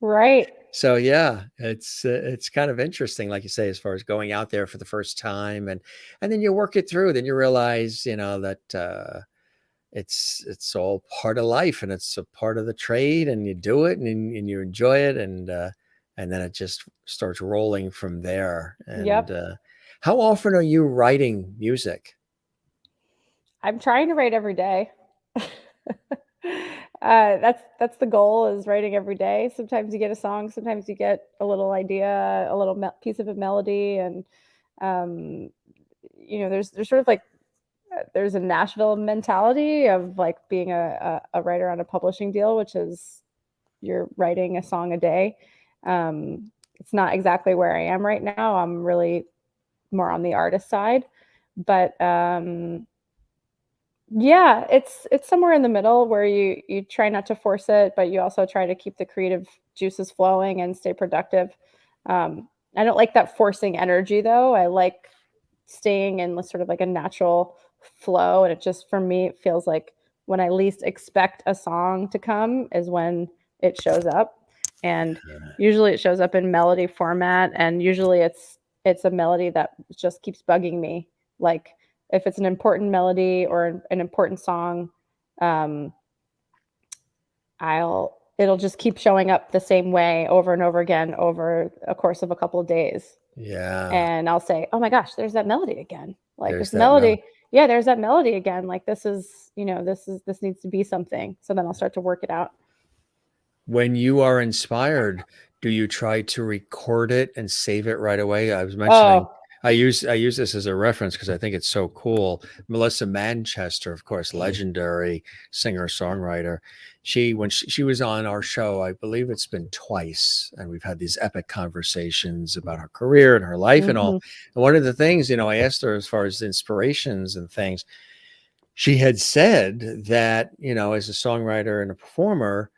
right. so yeah, it's kind of interesting, like you say, as far as going out there for the first time, and then you work it through. Then you realize, you know, that it's all part of life and it's a part of the trade, and you do it and you enjoy it, and then it just starts rolling from there. And Yep. how often are you writing music? I'm trying to write every day. That's the goal is writing every day. Sometimes you get a song, sometimes you get a little idea, a little piece of a melody, and um, there's sort of like there's a Nashville mentality of like being a writer on a publishing deal, which is you're writing a song a day. It's not exactly where I am right now. I'm really more on the artist side, but yeah, it's somewhere in the middle where you try not to force it, but you also try to keep the creative juices flowing and stay productive. I don't like that forcing energy though. I like staying in sort of like a natural flow, and it just for me it feels like when I least expect a song to come is when it shows up. And usually it shows up in melody format, and usually it's a melody that just keeps bugging me. Like if it's an important melody or an important song, um, I'll it'll just keep showing up the same way over and over again over a course of a couple of days. Yeah. And I'll say, "Oh my gosh, there's that melody again. Like There's this that melody. melody, yeah, there's that melody again. Like this is, this needs to be something." So then I'll start to work it out. When you are inspired, do you try to record it and save it right away? I was mentioning Oh, I use this as a reference because I think it's so cool. Melissa Manchester, of course, legendary singer-songwriter. When she was on our show, I believe it's been twice, and we've had these epic conversations about her career and her life and all. mhm, And one of the things, I asked her as far as inspirations and things, she had said that, as a songwriter and a performer,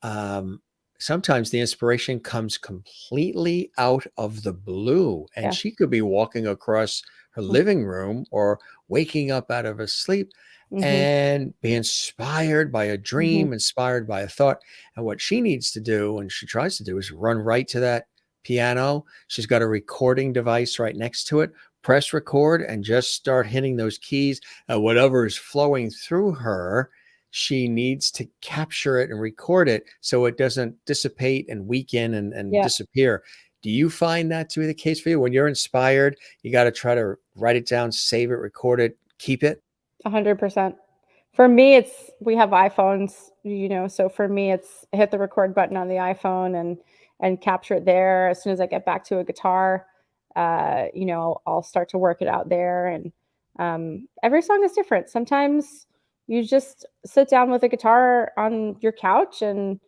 um, sometimes the inspiration comes completely out of the blue, and yeah, she could be walking across her mm, living room or waking up out of her sleep mhm, and be inspired by a mhm, dream, inspired by a thought. And what she needs to do, and she tries to do, is run right to that piano. She's got a recording device right next to it. Press record and just start hitting those keys. Whatever is flowing through her, she needs to capture it and record it so it doesn't dissipate and weaken and yeah, disappear. Do you find that to be the case for you? When you're inspired, you got to try to write it down, save it, record it, keep it? 100%. For me, we have iPhones, so for me, it's hit the record button on the iPhone and capture it there. As soon as I get back to a guitar, I'll start to work it out there. And every song is different. Sometimes you just sit down with a guitar on your couch and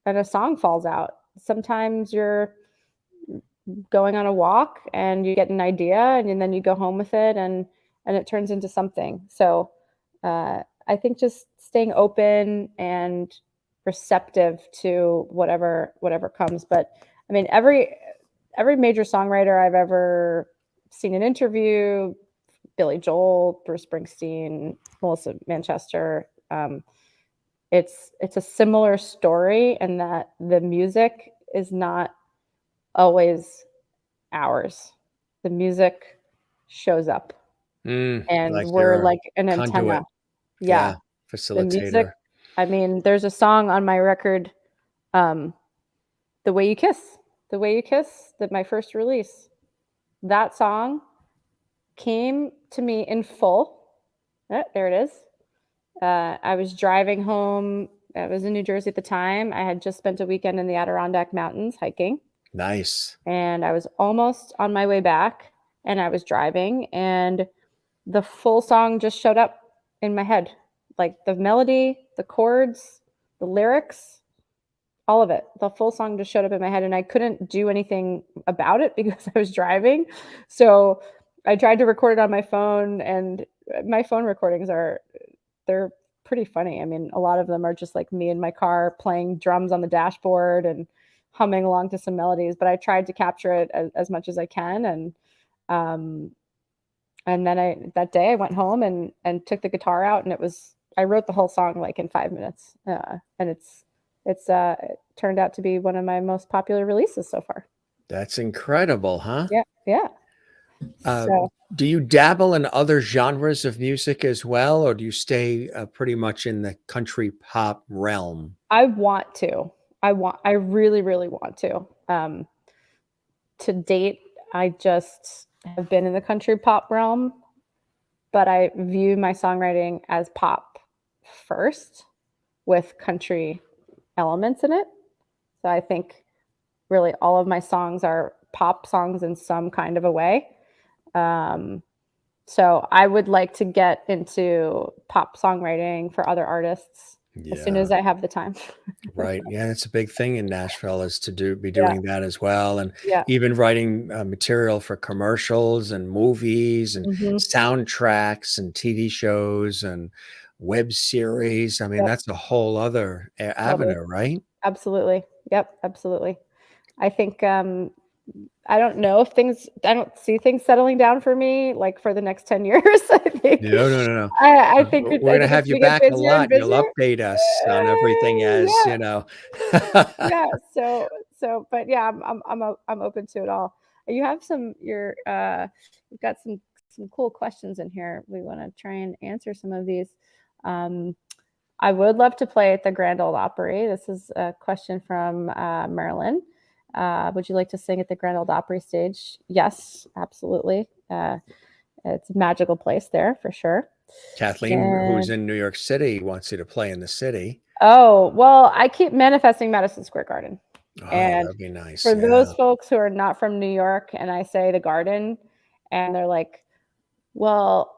a song falls out. Sometimes you're going on a walk and you get an idea and then you go home with it and it turns into something. So I think just staying open and receptive to whatever comes. But I mean, every major songwriter I've ever seen an interview, Billy Joel, Bruce Springsteen, Melissa Manchester, it's a similar story in that the music is not always ours. The music shows up and Like we're your like an antenna. conduit. Yeah. Yeah. The music, Facilitator. I mean, there's a song on my record, um, "The Way You Kiss." "The Way You Kiss," that my first release. That song came to me in full. There it is. I was driving home. I was in New Jersey at the time. I had just spent a weekend in the Adirondack Mountains hiking, Nice. and I was almost on my way back, and I was driving, and the full song just showed up in my head. Like the melody, the chords, the lyrics, all of it. The full song just showed up in my head and I couldn't do anything about it because I was driving. So I tried to record it on my phone and my phone recordings they're pretty funny. I mean, a lot of them are just like me in my car playing drums on the dashboard and humming along to some melodies, but I tried to capture it as much as I can um and then that day I went home and took the guitar out and I wrote the whole song like in 5 minutes. And it turned out to be one of my most popular releases so far. That's incredible, huh? Yeah, yeah. Uh, So do you dabble in other genres of music as well, or do you stay pretty much in the country pop realm? I want to. I really, really want to. To date, I just have been in the country pop realm, but I view my songwriting as pop first with country elements in it. So I think really all of my songs are pop songs in some kind of a way. Um, so I would like to get into pop songwriting for other artists as soon Yeah. as I have the time. Right. Yeah, it's a big thing in Nashville is to be Yeah, doing that as well, and yeah, even writing material for commercials and movies and mhm, soundtracks and TV shows and web series. I mean, yep, that's a whole other totally, avenue, right? absolutely, yep, absolutely. I think, I don't know if things I don't see things settling down for me, like, for the next 10 years. No, no, no, no. I think We're I gonna think it's have you gonna get back a busier and lot. You'll busier. update us on everything as, Yeah. Yeah, but yeah, I'm open to it all. You have you've got some cool questions in here. We want to try and answer some of these. Um, I would love to play at the Grand Ole Opry. This is a question from Marilyn. Would you like to sing at the Grand Ole Opry stage? Yes, absolutely. It's a magical place there for sure. Kathleen, who's And in New York City, wants you to play in the city. oh, well, I keep manifesting Madison Square Garden. Oh, And that'd be nice. for Yeah. those folks who are not from New York and I say the Garden, and they're like, well,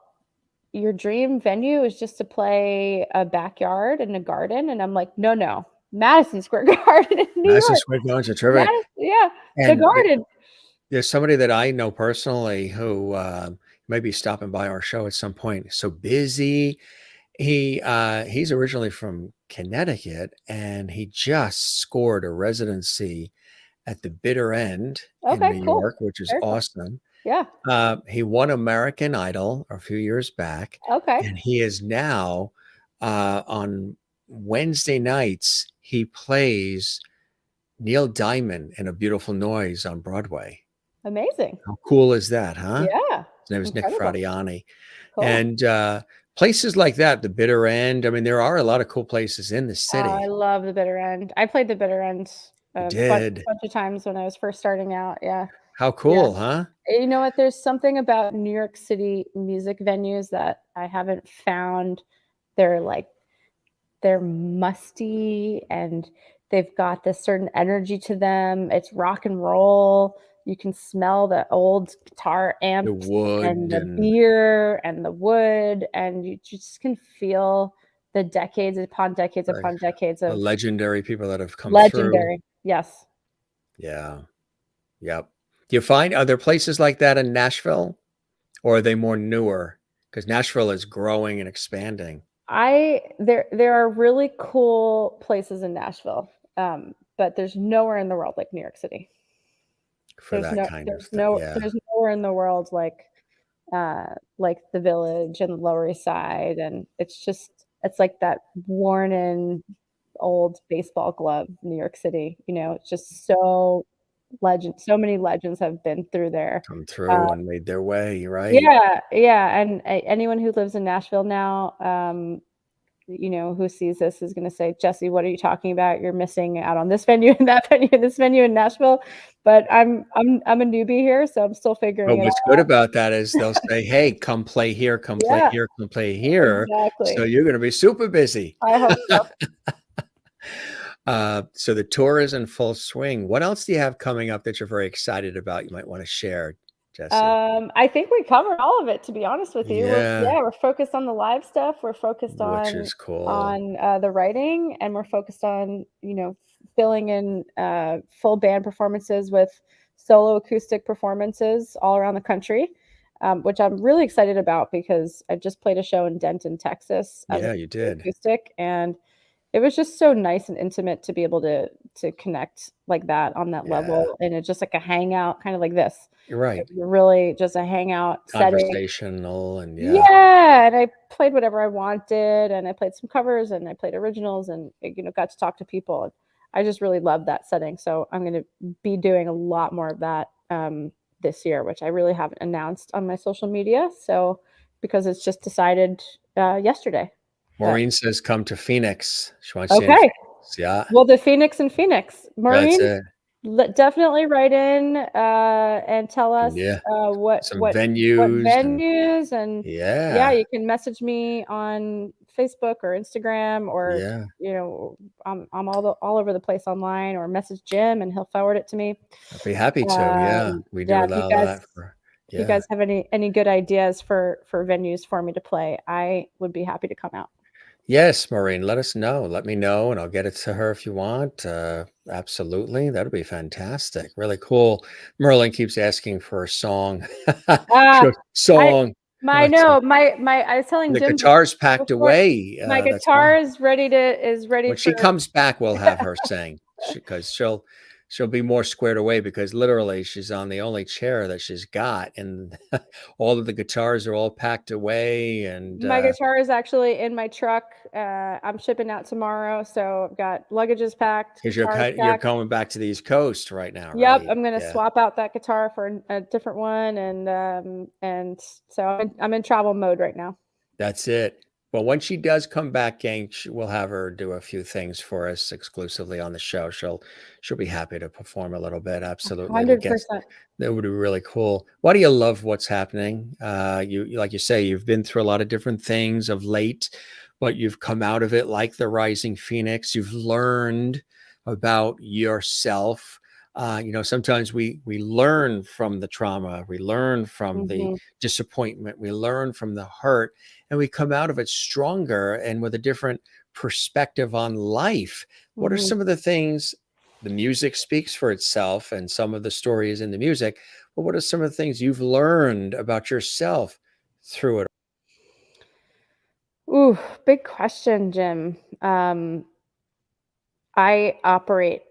your dream venue is just to play a backyard and a garden. And I'm like, no, no, Madison Square Garden in New Madison York. Square Gardens are terrific. Madison, yeah, the And garden. there's somebody that I know personally who may be stopping by our show at some point. So busy. He's originally from Connecticut, and he just scored a residency at the Bitter End in Okay, New cool. York, which is Very cool. awesome. Yeah. He won American Idol a few years back, Okay. and he is now on Wednesday nights. He plays Neil Diamond in A Beautiful Noise on Broadway. Amazing. How cool is that, huh? Yeah. His name is Nick Incredible. Fradiani. Cool. And places like that, the Bitter End. I mean, there are a lot of cool places in the I city. love the Bitter End. I played the Bitter End You a did. bunch of times when I was first starting out. Yeah. How Yeah. cool, huh? You know what? There's something about New York City music venues that I haven't found. They're like they're musty and they've got this certain energy to them. It's rock and roll. You can smell the old guitar The amps and wood the and beer and the wood, and you just can feel the decades like upon decades the of legendary people that have come through. legendary. Yes. Yeah. Yep. Do you find are there places like that in Nashville, or are they more newer? Because Nashville is growing and expanding There are really cool places in Nashville, but there's nowhere in the world like New York City. for that kind of thing. Yeah. There's nowhere in the world like the Village and the Lower East Side, and it's like that worn in old baseball glove, New York City, it's just so many legends have been through there. Come Uh, through and made their way, right? yeah, yeah, and a anyone who lives in Nashville now, who sees this is gonna say, "Jessie, what are you talking about? You're missing out on this venue and that venue and this venue in Nashville." But I'm a newbie here, so I'm still But figuring it what's all good out. about that is they'll say, "Hey, come play here, come play Yeah, here, come play here." So exactly. you're gonna be super busy. I hope so. So the tour is in full swing. What else do you have coming up that you're very excited about? You might want to share, Jesse. I think we covered all of it, to be honest with you. Yeah, We're focused on the live stuff. We're focused which is cool. on the writing, and we're focused on, filling in full band performances with solo acoustic performances all around the country, which I'm really excited about because I just played a show in Denton, Texas as a Yeah, you did. acoustic, and it was just so nice and intimate to be able to connect like that on that Yeah, level, and it's just like a hangout, kind of like this. you're right. It's really just a hangout setting. Conversational and yeah, Yeah, and I played whatever I wanted, and I played some covers, and I played originals, and, got to talk to people, and I just really loved that setting, so I'm gonna be doing a lot more of that, this year, which I really haven't announced on my social media, so because it's just decided, yesterday, but Maureen says, "Come to Phoenix." She wants you in okay. Phoenix. Yeah, Well, the Phoenix and Phoenix. that's Maureen, it. definitely write in, and tell us, Yeah, some what venues and venues, and yeah, yeah, you can message me on Facebook or Instagram, or, yeah. I'm all over the place online, or message Jim and he'll forward it to me. I'd be happy to. Yeah, we do Yeah, allow that for. if you Yeah. guys have any good ideas for venues for me to play, I would be happy to come out. Yes, Maureen, let us know. Let me know, and I'll get it to her if you want. Absolutely. That'd be fantastic. Really cool. Merlin keeps asking for a song. She Ah, goes, I song. my What's no, my I was telling the Jim guitar's packed before, away. my That's why. guitar is ready When she for comes back, we'll have her sing because she'll be more squared away because literally she's on the only chair that she's got, and all of the guitars are all packed away, and my guitar is actually in my truck. I'm shipping out tomorrow, so I've got luggages packed, because guitars you're packed. going back to the East Coast right now, Yep, right? I'm gonna Yeah. swap out that guitar for a different one, and so I'm in travel mode right now. That's it. Well, when she does come back, gang, we'll have her do a few things for us exclusively on the show. She'll be happy to perform a little bit. Absolutely, the guest 100%. that would be really cool. Why do you love what's happening? Like you say, you've been through a lot of different things of late, but you've come out of it like the rising phoenix. You've learned about yourself. Sometimes we learn from the trauma, we learn from the Mhm, disappointment, we learn from the hurt, and we come out of it stronger and with a different perspective on life. What are mhm. some of the things? The music speaks for itself and some of the stories in the music, but what are some of the things you've learned about yourself through it? Ooh, big question, Jim. I operate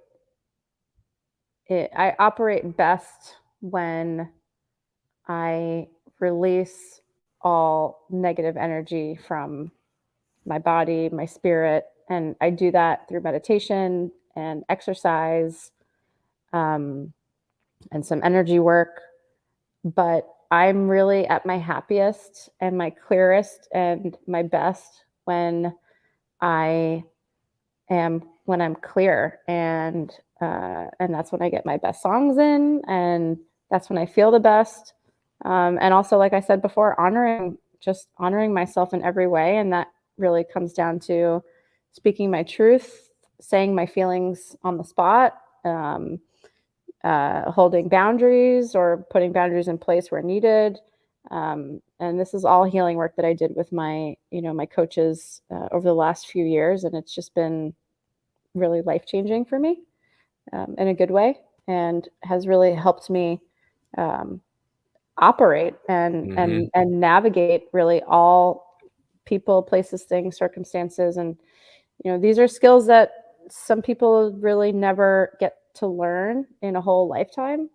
I operate best when I release all negative energy from my body, my spirit, and I do that through meditation and exercise, um, and some energy work. But I'm really at my happiest and my clearest and my best I when I'm clear, and that's when I get my best songs in, and that's when I feel the best. And also, like I said before, honoring myself in every way, and that really comes down to speaking my truth, saying my feelings on the spot, holding boundaries or putting boundaries in place where needed. And this is all healing work that I did with my coaches over the last few years, and it's just been really life changing for me in a good way, and has really helped me um, operate Mhm. and navigate really all people, places, things, circumstances, and these are skills that some people really never get to learn in a whole lifetime.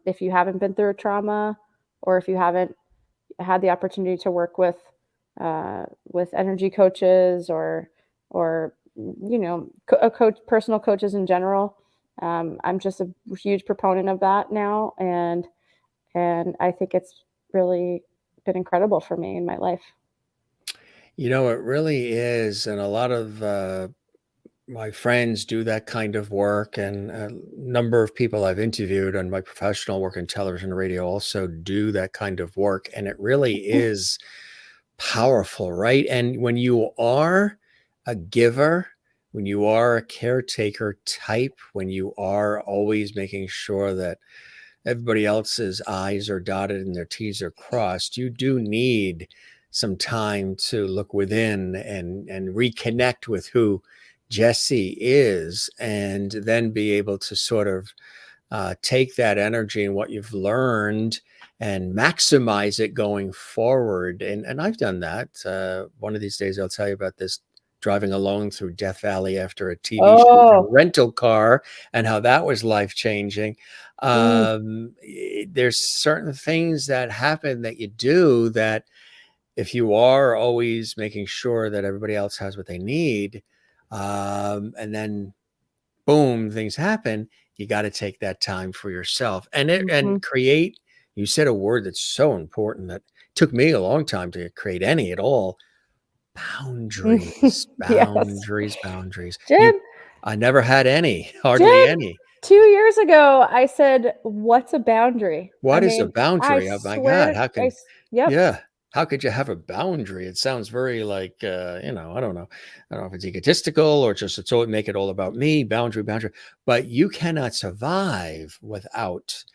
If you haven't been through a trauma, or if you haven't had the opportunity to work with energy coaches or a coach, personal coaches in general. I'm just a huge proponent of that now, and I think it's really been incredible for me in my life. It really is. And a lot of my friends do that kind of work. And a number of people I've interviewed on my professional work in television and radio also do that kind of work. And it really is powerful, right? And when you are a giver, when you are a caretaker type, when you are always making sure that everybody else's I's are dotted and their T's are crossed, you do need some time to look within and reconnect with who Jessie is, and then be able to sort of take that energy and what you've learned and maximize it going forward. And I've done that. One of these days, I'll tell you about this driving alone through Death Valley after a TV shoot in a Oh, rental car and how that was life changing. mm, There's certain things that happen that you do that if you are always making sure that everybody else has what they need, and then boom, things happen, you got to take that time for yourself and mhm. create. You said a word that's so important that took me a long time to create any at all. Boundaries, Yes, boundaries, boundaries. Jim. I never had any, hardly Jim, any. 2 years ago, I said, "What's a boundary?" I What is a mean, I boundary? Oh my swear God. to yep. Yeah. How could you have a boundary? It sounds very like, I don't know. I don't know if it's egotistical or just it's all make it all about me, boundary, boundary. But you cannot survive without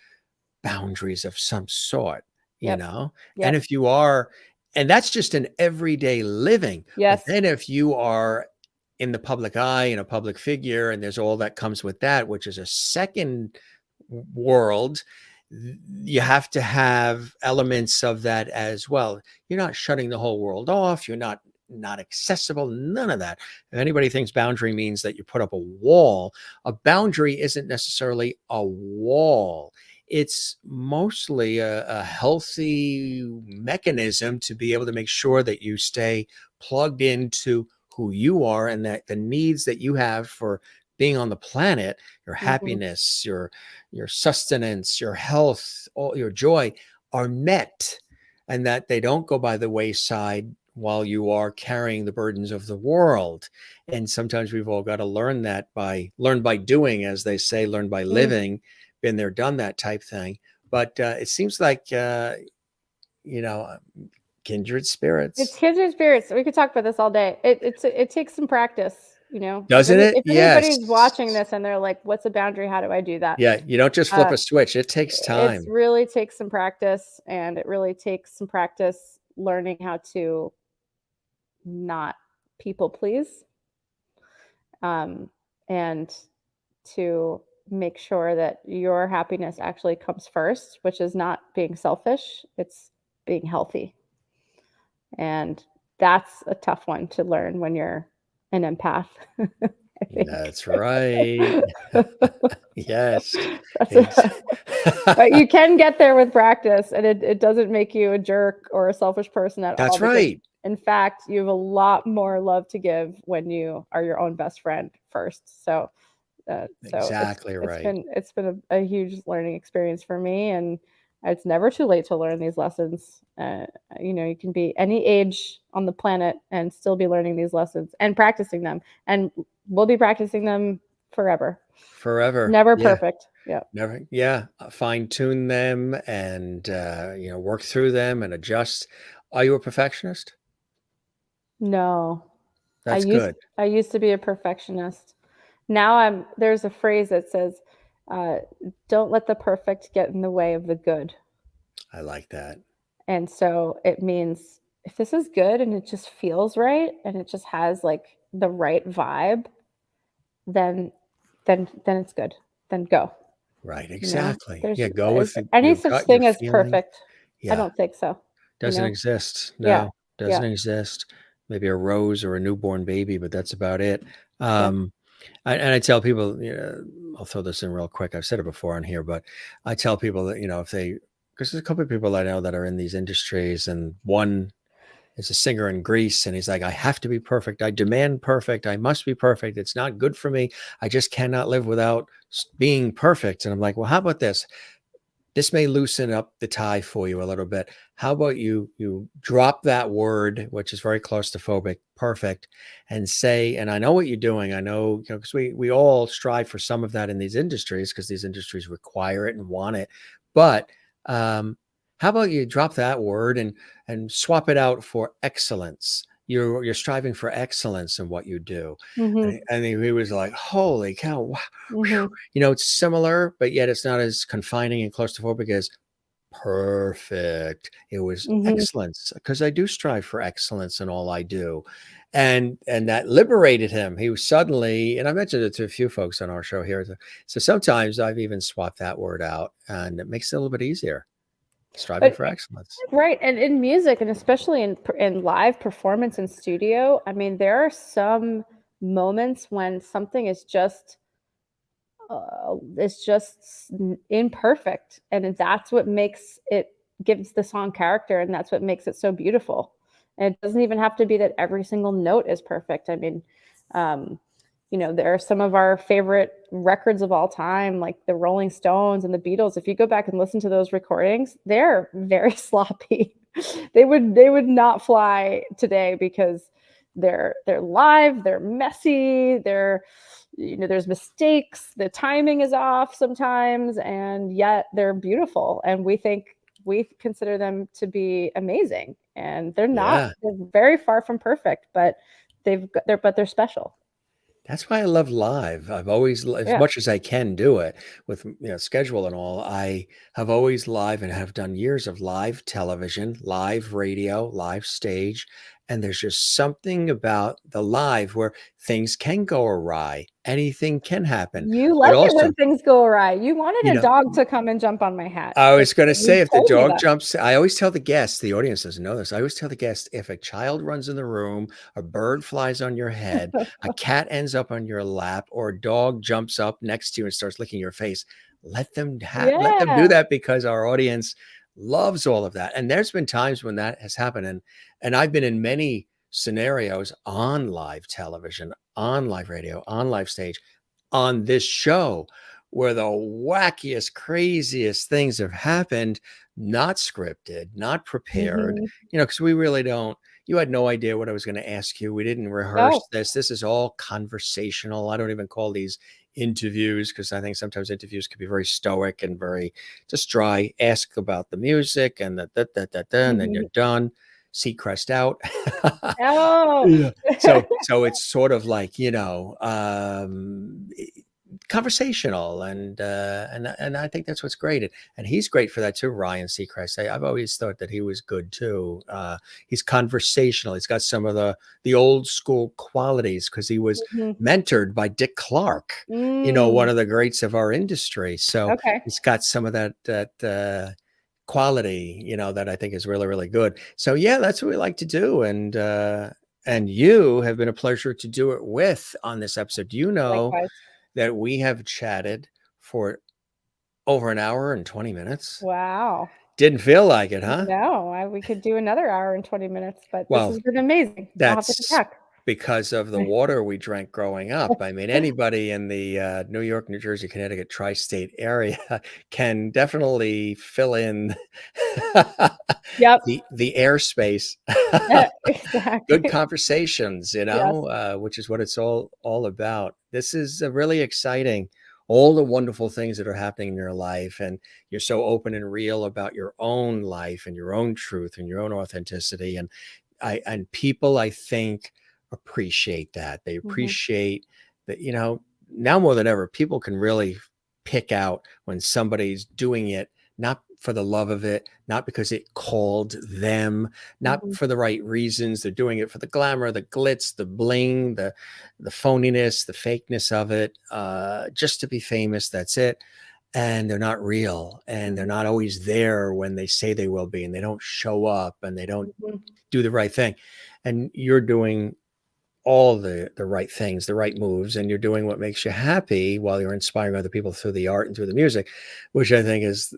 boundaries of some sort, you Yep. know? And Yep. if you are, and that's just in everyday living. But Yes. then if you are in the public eye and a public figure, and there's all that comes with that, which is a second world, you have to have elements of that as well. You're not shutting the whole world off. You're not accessible, none of that. If anybody thinks boundary means that you put up a wall, a boundary isn't necessarily a wall. It's mostly a healthy mechanism to be able to make sure that you stay plugged into who you are and that the needs that you have for being on the planet, your Mhm. happiness, your sustenance, your health, all your joy are met, and that they don't go by the wayside while you are carrying the burdens of the world. And sometimes we've all got to learn that learn by doing, as they say, learn by Mm. living, been there, done that type thing. But it seems like, you know, kindred It's spirits. kindred spirits. We could talk about this all day. It takes some practice, you know. Doesn't it? If anybody's watching Yes. this and they're like, "What's a boundary? How do I do that?" Yeah. You don't just flip Uh, a switch. It takes it's time. really takes some practice, and it really takes some practice learning how to not people please, um, and to make sure that your happiness actually comes first, which is not being selfish, it's being healthy. And that's a tough one to learn when you're an empath, I think. That's right. Yes. That's Ex- a but you can get there with practice, and it doesn't make you a jerk or a selfish person at all That's because, right. in fact, you have a lot more love to give when you are your own best friend first. So Exactly right. it's been a huge learning experience for me, and it's never too late to learn these lessons. You know, you can be any age on the planet and still be learning these lessons and practicing them, and we'll be practicing them forever. Forever. Never Yeah. perfect. Yeah. Never. Yeah. Fine tune them and, work through them and adjust. Are you a perfectionist? No. That's good. I used to be a perfectionist. Now there's a phrase that says, uh, "Don't let the perfect get in the way of the good." I like that. And so it means if this is good and it just feels right and it just has like the right vibe, then then it's good. Then go. Right. You know, Exactly. there's Yeah. Go with any your such gut, your thing as feeling. perfect. I Yeah. don't think so. You Doesn't know? exist. Yeah. No, Yeah. doesn't exist. Maybe a rose or a newborn baby, but that's about it. Yeah. Um, and I tell people, I'll throw this in real quick. I've said it before on here, but I tell people that, if they, because there's a couple of people I know that are in these industries, and one is a singer in Greece, and he's like, I have to be perfect. I demand perfect. I must be perfect. It's not good for me. I just cannot live without being perfect. And I'm like, well, how about this? This may loosen up the tie for you a little bit. How about you drop that word, which is very claustrophobic, perfect, and say, and I know what you're doing. I know, because we all strive for some of that in these industries because these industries require it and want it. But how about you drop that word and swap it out for excellence? You're striving for excellence in what you do. Mhm. And he was like, holy cow, wow, Mhm. it's similar, but yet it's not as confining and claustrophobic as perfect. It was Mhm. excellence because I do strive for excellence in all I do. And that liberated him. He was suddenly, and I mentioned it to a few folks on our show here. So sometimes I've even swapped that word out and it makes it a little bit easier. Striving But for excellence. right, and in music, and especially in live performance in studio, I mean, there are some moments when something is just imperfect, and that's what makes it gives the song character, and that's what makes it so beautiful. And it doesn't even have to be that every single note is perfect. I mean, um, you know, there are some of our favorite records of all time, like the Rolling Stones and the Beatles. If you go back and listen to those recordings, they're very sloppy. They would not fly today because they're live, they're messy, there's mistakes, the timing is off sometimes, and yet they're beautiful. And we consider them to be amazing. And they're not, Yeah. they're very far from perfect, but they're special. That's why I love live. I've always, as Yeah. much as I can do it with, schedule and all, I have always live and have done years of live television, live radio, live stage. And there's just something about the live where things can go awry. Anything can happen. You But like it also, when things go awry. You you wanted a know, dog to come and jump on my hat. I was going to You say, if the told me dog that. jumps, I always tell the guests, the audience doesn't know this. I always tell the guests, if a child runs in the room, a bird flies on your head, a cat ends up on your lap, or a dog jumps up next to you and starts licking your face, let them do Yeah. that because our audience loves all of that. And there's been times when that has happened. And I've been in many scenarios on live television, on live radio, on live stage, on this show where the wackiest, craziest things have happened, not scripted, not prepared, Mhm. because we really don't, You had no idea what I was going to ask you. We didn't rehearse No. this. This is all conversational. I don't even call these interviews because I think sometimes interviews can be very stoic and very just dry. Ask about the music and and then you're done. Seacrest out. Oh. Yeah. So it's sort of like, conversational and I think that's what's great. And he's great for that too, Ryan Seacrest. I've always thought that he was good too. He's conversational. He's got some of the old school qualities because he was Mhm. mentored by Dick Clark, one Mm, of the greats of our industry. So okay. he's got some of that quality, that I think is really, really good. So yeah, that's what we like to do. And you have been a pleasure to do it with on this episode. You know Likewise. that we have chatted for over an hour and 20 minutes. Wow. Didn't feel like it, huh? No, we could do another hour and 20 minutes, but this Well, has been amazing. I'll have to come that's back. because of the water we drank growing up. I mean, anybody in the New York, New Jersey, Connecticut tri-state area can definitely fill in Yep. the airspace. Good Exactly. conversations, Yes. which is what it's all about. This is really exciting. All the wonderful things that are happening in your life, and you're so open and real about your own life and your own truth and your own authenticity. And people, I think, appreciate that. They Mhm, appreciate that, now more than ever, people can really pick out when somebody's doing it not for the love of it, not because it called them, not mhm, for the right reasons. They're doing it for the glamour, the glitz, the bling, the phoniness, the fakeness of it, just to be famous. That's it. And they're not real, and they're mhm, not always there when they say they will be, and they don't show up, and they don't mhm, do the right thing. And you're doing all the right things, the right moves, and you're doing what makes you happy while you're inspiring other people through the art and through the music, which I think is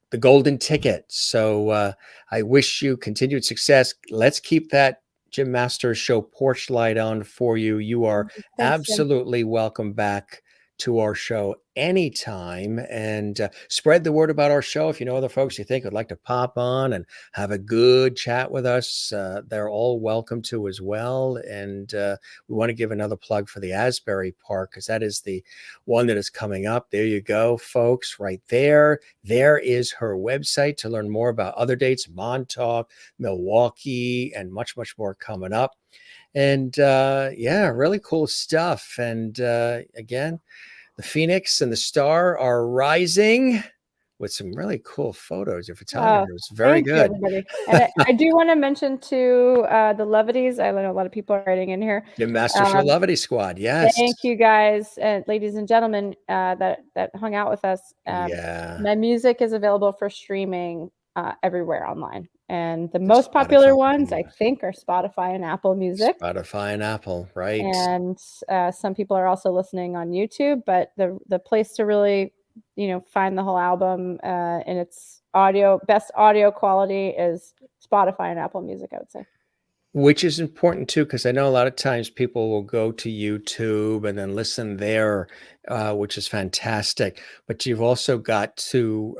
the golden ticket. So I wish you continued success. Let's keep that Jim Masters Show porch light on for you. You are mhm. Thanks, Jim. absolutely welcome back to our show anytime, and spread the word about our show. If you know other folks you think would like to pop on and have a good chat with us, they're all welcome to as well. And we want to give another plug for the Asbury Park because that is the one that is coming up. There you go, folks, right there. There is her website to learn more about other dates, Montauk, Milwaukee, and much, much more coming up. And yeah, really cool stuff. And again, the Phoenix and the Star are rising with some really cool photos. Your Oh, photographer was very thank you, good. everybody. And I do wanna mention too, the Levities. I know a lot of people are writing in here. The Master Show Um, Levity Squad. Yes. Thank you guys and ladies and gentlemen, that hung out with us. Yeah. My music is available for streaming, everywhere online, and the The most Spotify. popular ones, I think, are Spotify and Apple Music, Spotify and Apple, right? and, some people are also listening on YouTube, but the place to really, find the whole album, in its best audio quality is Spotify and Apple Music, I would say. Which is important too, because I know a lot of times people will go to YouTube and then listen there, which is fantastic. But you've also got to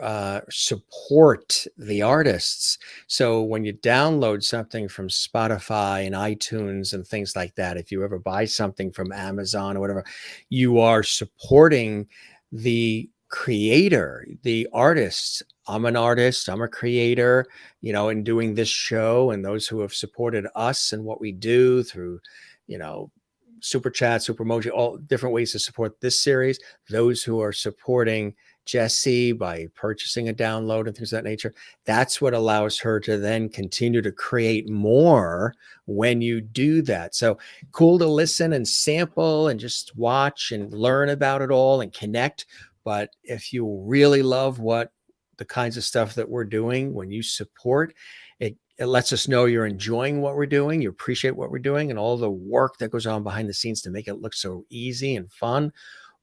support the artists. So when you download something from Spotify and iTunes and things like that, if you ever buy something from Amazon or whatever, you are supporting the creator, the artist. I'm an artist, I'm a creator, in doing this show, and those who have supported us and what we do through, you know, super chat, super emoji, all different ways to support this series. Those who are supporting Jessie by purchasing a download and things of that nature. That's what allows her to then continue to create more when you do that. So cool to listen and sample and just watch and learn about it all and connect. But if you really love what the kinds of stuff that we're doing, when you support it lets us know you're enjoying what we're doing, you appreciate what we're doing, and all the work that goes on behind the scenes to make it look so easy and fun.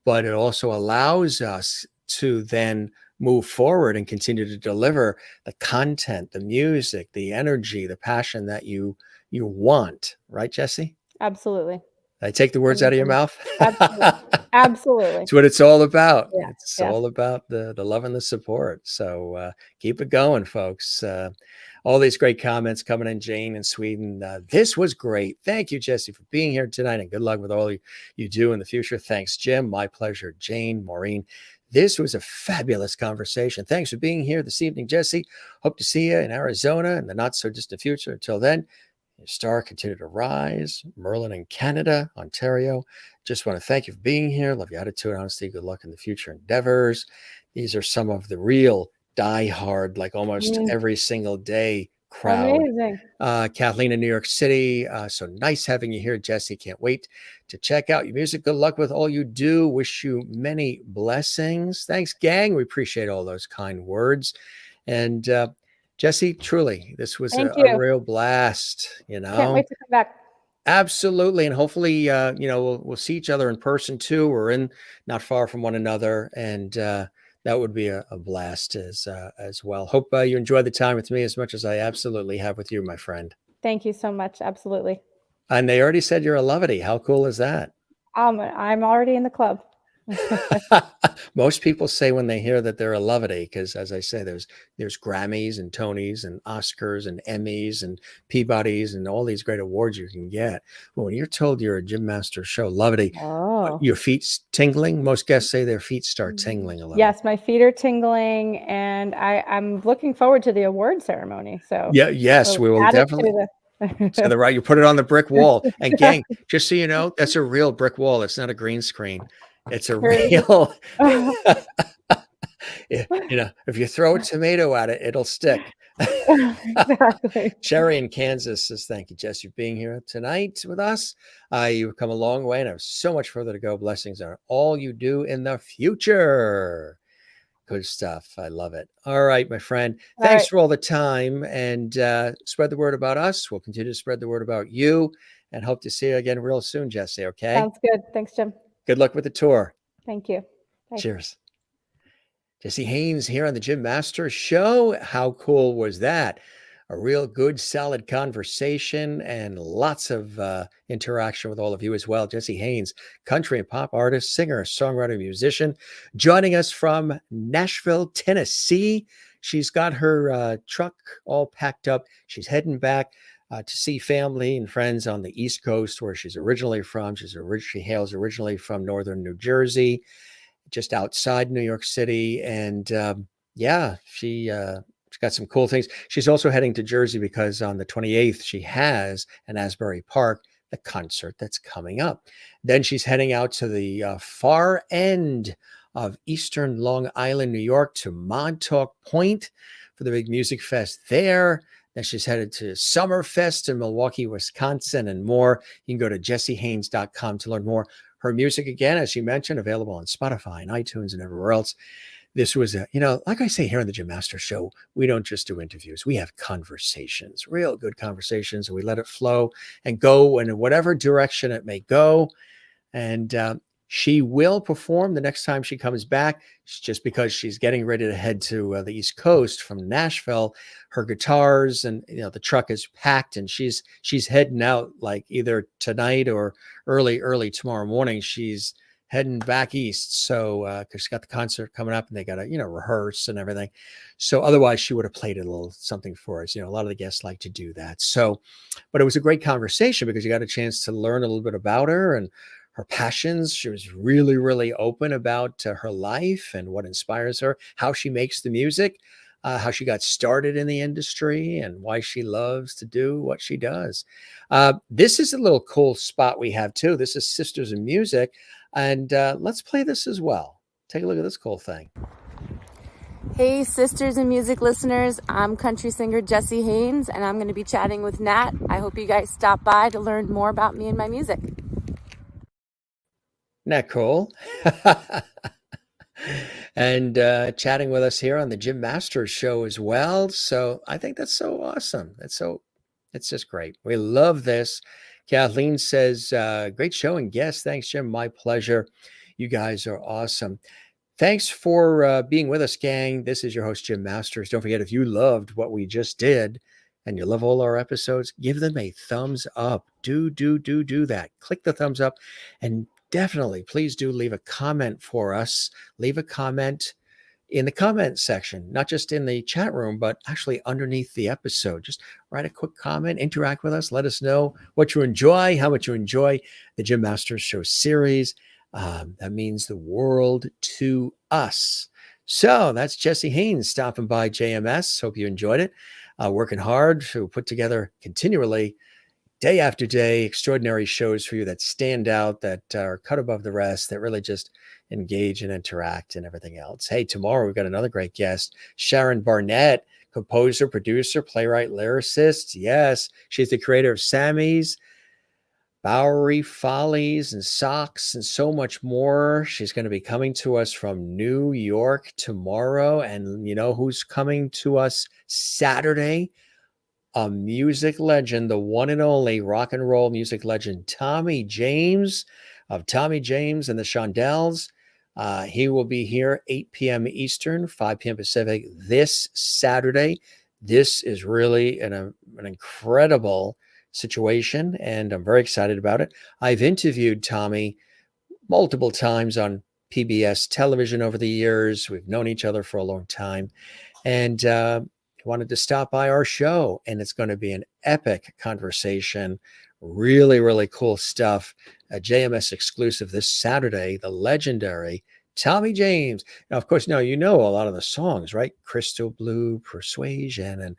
But it also allows us to then move forward and continue to deliver the content, the music, the energy, the passion that you want, right, Jesse? Absolutely. Did I take the words Couldn't out of your agree. mouth? Absolutely. Absolutely. It's what it's all about. Yeah, It's yes. all about the love and the support. So keep it going, folks. All these great comments coming in. Jane in Sweden. This was great. Thank you, Jessie, for being here tonight, and good luck with all you do in the future. Thanks, Jim. My pleasure. Jane, Maureen. This was a fabulous conversation. Thanks for being here this evening, Jessie. Hope to see you in Arizona in the not so distant future. Until then, your star continue to rise. Merlin in Canada, Ontario. Just want to thank you for being here. Love your attitude, honesty. Good luck in the future endeavors. These are some of the real die-hard, like almost every single day crowd. Amazing. Kathleen in New York City. So nice having you here, Jessie. Can't wait to check out your music. Good luck with all you do. Wish you many blessings. Thanks, gang. We appreciate all those kind words. And Jessie, truly, this was a real blast. Can't wait to come back. Absolutely. And hopefully, we'll see each other in person too. We're not far from one another. And that would be a blast as well. Hope you enjoyed the time with me as much as I absolutely have with you, my friend. Thank you so much. Absolutely. And they already said you're a lovety. How cool is that? I'm already in the club. Most people say when they hear that they're a lovety, because as I say, there's Grammys and Tonys and Oscars and Emmys and Peabodys and all these great awards you can get. But when you're told you're a Jim Master Show lovety, your feet's tingling. Most guests say their feet start tingling a little. Yes, my feet are tingling, and I'm looking forward to the award ceremony. So yes, we will definitely. So you put it on the brick wall. And gang, just so you know, that's a real brick wall. It's not a green screen. It's a real, if you throw a tomato at it, it'll stick. Exactly. Sherry in Kansas says, thank you, Jess, for being here tonight with us. You've come a long way and have so much further to go. Blessings on all you do in the future. Good stuff. I love it. All right, my friend. Thanks for all the time, and spread the word about us. We'll continue to spread the word about you, and hope to see you again real soon, Jessie. Okay? Sounds good. Thanks, Jim. Good luck with the tour. Thank you. Bye. Cheers. Jessie Haines here on the Jim Master Show. How cool was that? A real good, solid conversation and lots of interaction with all of you as well. Jessie Haines, country and pop artist, singer, songwriter, musician, joining us from Nashville, Tennessee. She's got her truck all packed up. She's heading back to see family and friends on the East Coast, where she's originally from. She hails originally from northern New Jersey, just outside New York City. And she's got some cool things. She's also heading to Jersey because on the 28th, she has an Asbury Park, the concert that's coming up. Then she's heading out to the far end of Eastern Long Island, New York, to Montauk Point for the big music fest there. Then she's headed to Summerfest in Milwaukee, Wisconsin, and more. You can go to jessiehaines.com to learn more. Her music, again, as you mentioned, available on Spotify and iTunes and everywhere else. This was like I say here on the Jim Master Show, we don't just do interviews. We have conversations, real good conversations, and we let it flow and go in whatever direction it may go. And she will perform the next time she comes back, just because she's getting ready to head to the East Coast from Nashville. Her guitars and the truck is packed, and she's heading out like either tonight or early tomorrow morning. She's heading back east, so because she's got the concert coming up and they got to rehearse and everything. So otherwise she would have played a little something for us. A lot of the guests like to do that. So, but it was a great conversation because you got a chance to learn a little bit about her and her passions. She was really, really open about her life and what inspires her, how she makes the music, how she got started in the industry, and why she loves to do what she does. This is a little cool spot we have too. This is Sisters in Music, and let's play this as well. Take a look at this cool thing. Hey, Sisters in Music listeners, I'm country singer Jessie Haines, and I'm going to be chatting with Nat. I hope you guys stop by to learn more about me and my music. Isn't that cool? And chatting with us here on the Jim Masters Show as well. So I think that's so awesome. It's just great. We love this. Kathleen says, great show and guest. Thanks, Jim. My pleasure. You guys are awesome. Thanks for being with us, gang. This is your host, Jim Masters. Don't forget, if you loved what we just did and you love all our episodes, give them a thumbs up. Do that. Click the thumbs up, and definitely, please do leave a comment for us. Leave a comment in the comment section, not just in the chat room, but actually underneath the episode. Just write a quick comment, interact with us, let us know what you enjoy, how much you enjoy the Jim Masters Show series. That means the world to us. So that's Jessie Haines stopping by JMS. Hope you enjoyed it. Working hard to put together continually, day after day, extraordinary shows for you that stand out, that are cut above the rest, that really just engage and interact and everything else. Hey, tomorrow we've got another great guest, Sharon Barnett, composer, producer, playwright, lyricist. Yes, she's the creator of Sammy's, Bowery Follies, and Socks, and so much more. She's going to be coming to us from New York tomorrow. And you know who's coming to us Saturday? A music legend, the one and only rock and roll music legend, Tommy James of Tommy James and the Shondells. He will be here 8 p.m. Eastern, 5 p.m. Pacific this Saturday. This is really an incredible situation, and I'm very excited about it. I've interviewed Tommy multiple times on PBS television over the years. We've known each other for a long time, and wanted to stop by our show, and it's going to be an epic conversation. Really, really cool stuff. A JMS exclusive this Saturday, the legendary Tommy James. Now, of course, now you know a lot of the songs, right? Crystal Blue, Persuasion, and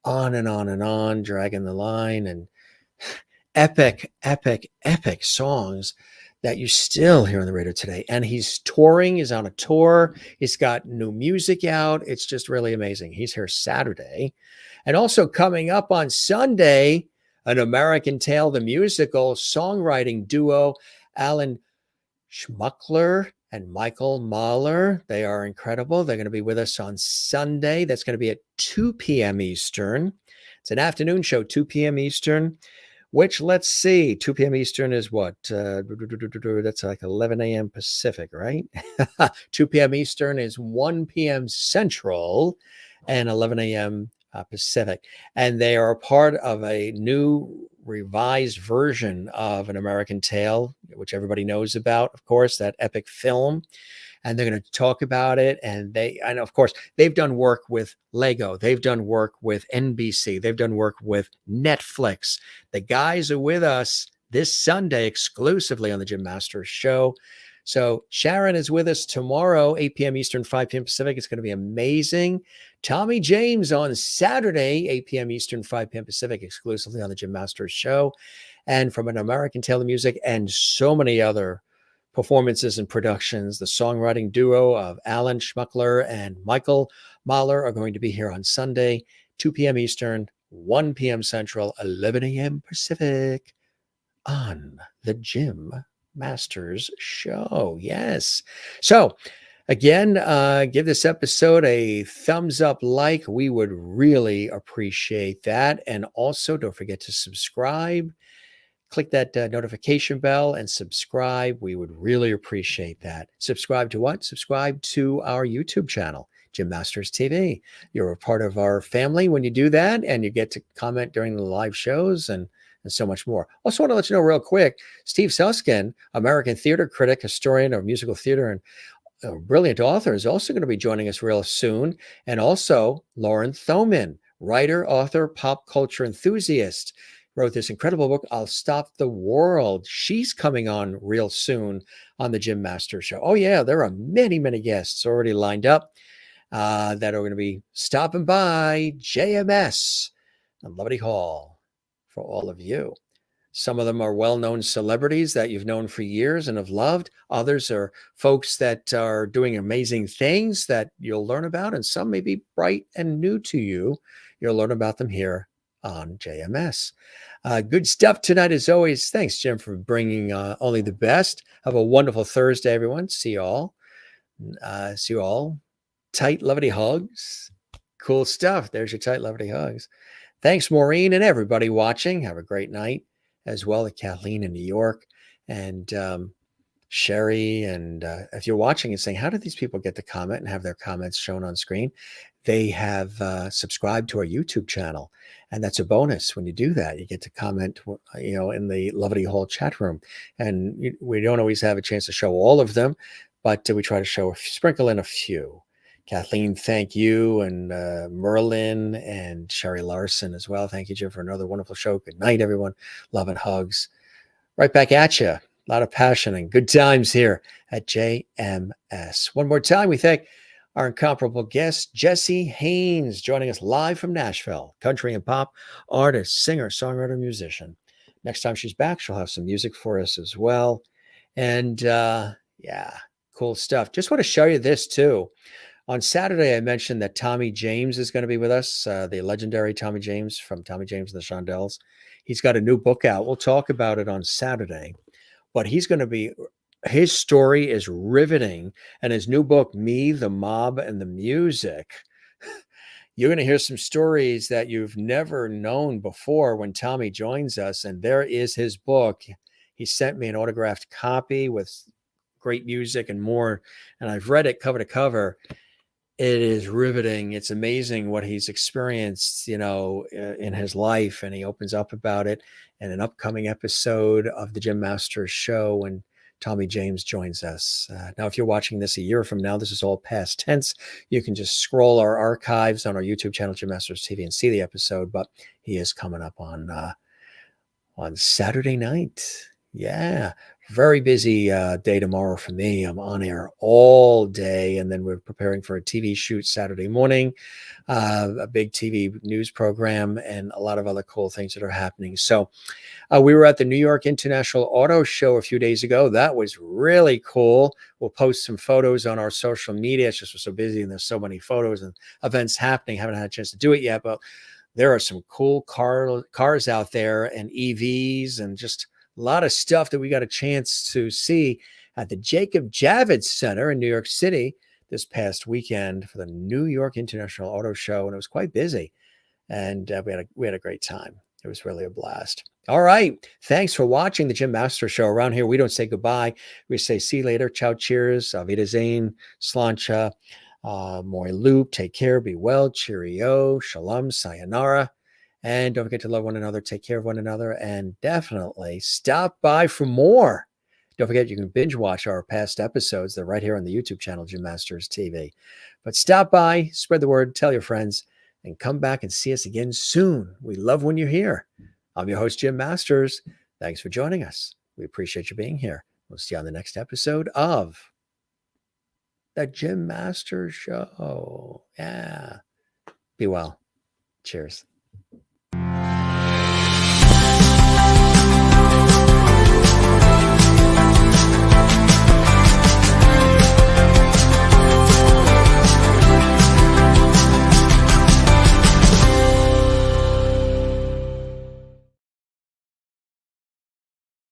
on and on and on, Dragging the Line, and epic, epic, epic songs that you still hear on the radio today. And he's touring, he's on a tour, he's got new music out. It's just really amazing. He's here Saturday. And also coming up on Sunday, An American Tale, the musical songwriting duo, Alan Schmuckler and Michael Mahler. They are incredible. They're going to be with us on Sunday. That's going to be at 2 p.m. Eastern. It's an afternoon show, 2 p.m. Eastern. Which, let's see, 2 p.m. Eastern is what? That's like 11 a.m. Pacific, right? 2 p.m. Eastern is 1 p.m. Central and 11 a.m. Pacific. And they are a part of a new revised version of An American Tale, which everybody knows about, of course, that epic film. And they're going to talk about it. And of course, they've done work with Lego. They've done work with NBC. They've done work with Netflix. The guys are with us this Sunday exclusively on the Jim Masters Show. So Sharon is with us tomorrow, 8 p.m. Eastern, 5 p.m. Pacific. It's going to be amazing. Tommy James on Saturday, 8 p.m. Eastern, 5 p.m. Pacific, exclusively on the Jim Masters Show. And from An American Tale of Music and so many other performances and productions, the songwriting duo of Alan Schmuckler and Michael Mahler are going to be here on Sunday, 2 p.m. Eastern, 1 p.m. Central, 11 a.m. Pacific on the Jim Masters Show. Yes. So again, give this episode a thumbs up like. We would really appreciate that. And also don't forget to subscribe. Click that notification bell and subscribe. We would really appreciate that. Subscribe to what? Subscribe to our YouTube channel, Jim Masters TV. You're a part of our family when you do that, and you get to comment during the live shows and so much more. Also want to let you know real quick, Steve Suskin, American theater critic, historian of musical theater, and a brilliant author, is also going to be joining us real soon. And also Lauren Thoman, writer, author, pop culture enthusiast, wrote this incredible book, I'll Stop the World. She's coming on real soon on the Jim Masters Show. Oh yeah, there are many, many guests already lined up that are going to be stopping by JMS and Levity Hall for all of you. Some of them are well-known celebrities that you've known for years and have loved. Others are folks that are doing amazing things that you'll learn about, and some may be bright and new to you. You'll learn about them here on JMS. Good stuff tonight as always. Thanks, Jim, for bringing only the best. Have a wonderful Thursday, everyone. See you all. Tight, lovely hugs. Cool stuff. There's your tight, lovely hugs. Thanks, Maureen, and everybody watching. Have a great night as well at Kathleen in New York, and Sherry. And if you're watching and saying, how did these people get to comment and have their comments shown on screen? They have subscribed to our YouTube channel. And that's a bonus. When you do that, you get to comment, in the Lovely Hall chat room. And we don't always have a chance to show all of them, but we try to sprinkle in a few. Kathleen, thank you. And Merlin and Sherry Larson as well. Thank you, Jim, for another wonderful show. Good night, everyone. Love and hugs. Right back at you. A lot of passion and good times here at JMS. One more time, we thank our incomparable guest, Jessie Haines, joining us live from Nashville, country and pop artist, singer, songwriter, musician. Next time she's back, she'll have some music for us as well. And yeah, cool stuff. Just want to show you this too. On Saturday, I mentioned that Tommy James is going to be with us, the legendary Tommy James from Tommy James and the Shondells. He's got a new book out. We'll talk about it on Saturday, but his story is riveting. And his new book, Me, the Mob, and the Music, you're going to hear some stories that you've never known before when Tommy joins us. And there is his book. He sent me an autographed copy with great music and more. And I've read it cover to cover. It is riveting. It's amazing what he's experienced, in his life. And he opens up about it in an upcoming episode of the Jim Masters Show when Tommy James joins us. Now, if you're watching this a year from now, this is all past tense. You can just scroll our archives on our YouTube channel, Jim Masters TV, and see the episode. But he is coming up on Saturday night. Yeah, very busy day tomorrow for me. I'm on air all day, and then we're preparing for a TV shoot Saturday morning, a big TV news program, and a lot of other cool things that are happening. So we were at the New York International Auto Show a few days ago. That was really cool. We'll post some photos on our social media. It's just we're so busy and there's so many photos and events happening. Haven't had a chance to do it yet, but there are some cool cars out there and EVs and just a lot of stuff that we got a chance to see at the Jacob Javits Center in New York City this past weekend for the New York International Auto Show. And it was quite busy. And we had a great time. It was really a blast. All right. Thanks for watching the Jim Masters Show. Around here, we don't say goodbye. We say see you later. Ciao, cheers. Auf Wiedersehen. Slancha. Moi loop. Take care. Be well. Cheerio. Shalom. Sayonara. And don't forget to love one another. Take care of one another. And definitely stop by for more. Don't forget, you can binge watch our past episodes. They're right here on the YouTube channel, Jim Masters TV. But stop by, spread the word, tell your friends, and come back and see us again soon. We love when you're here. I'm your host, Jim Masters. Thanks for joining us. We appreciate you being here. We'll see you on the next episode of the Jim Masters Show. Yeah. Be well. Cheers.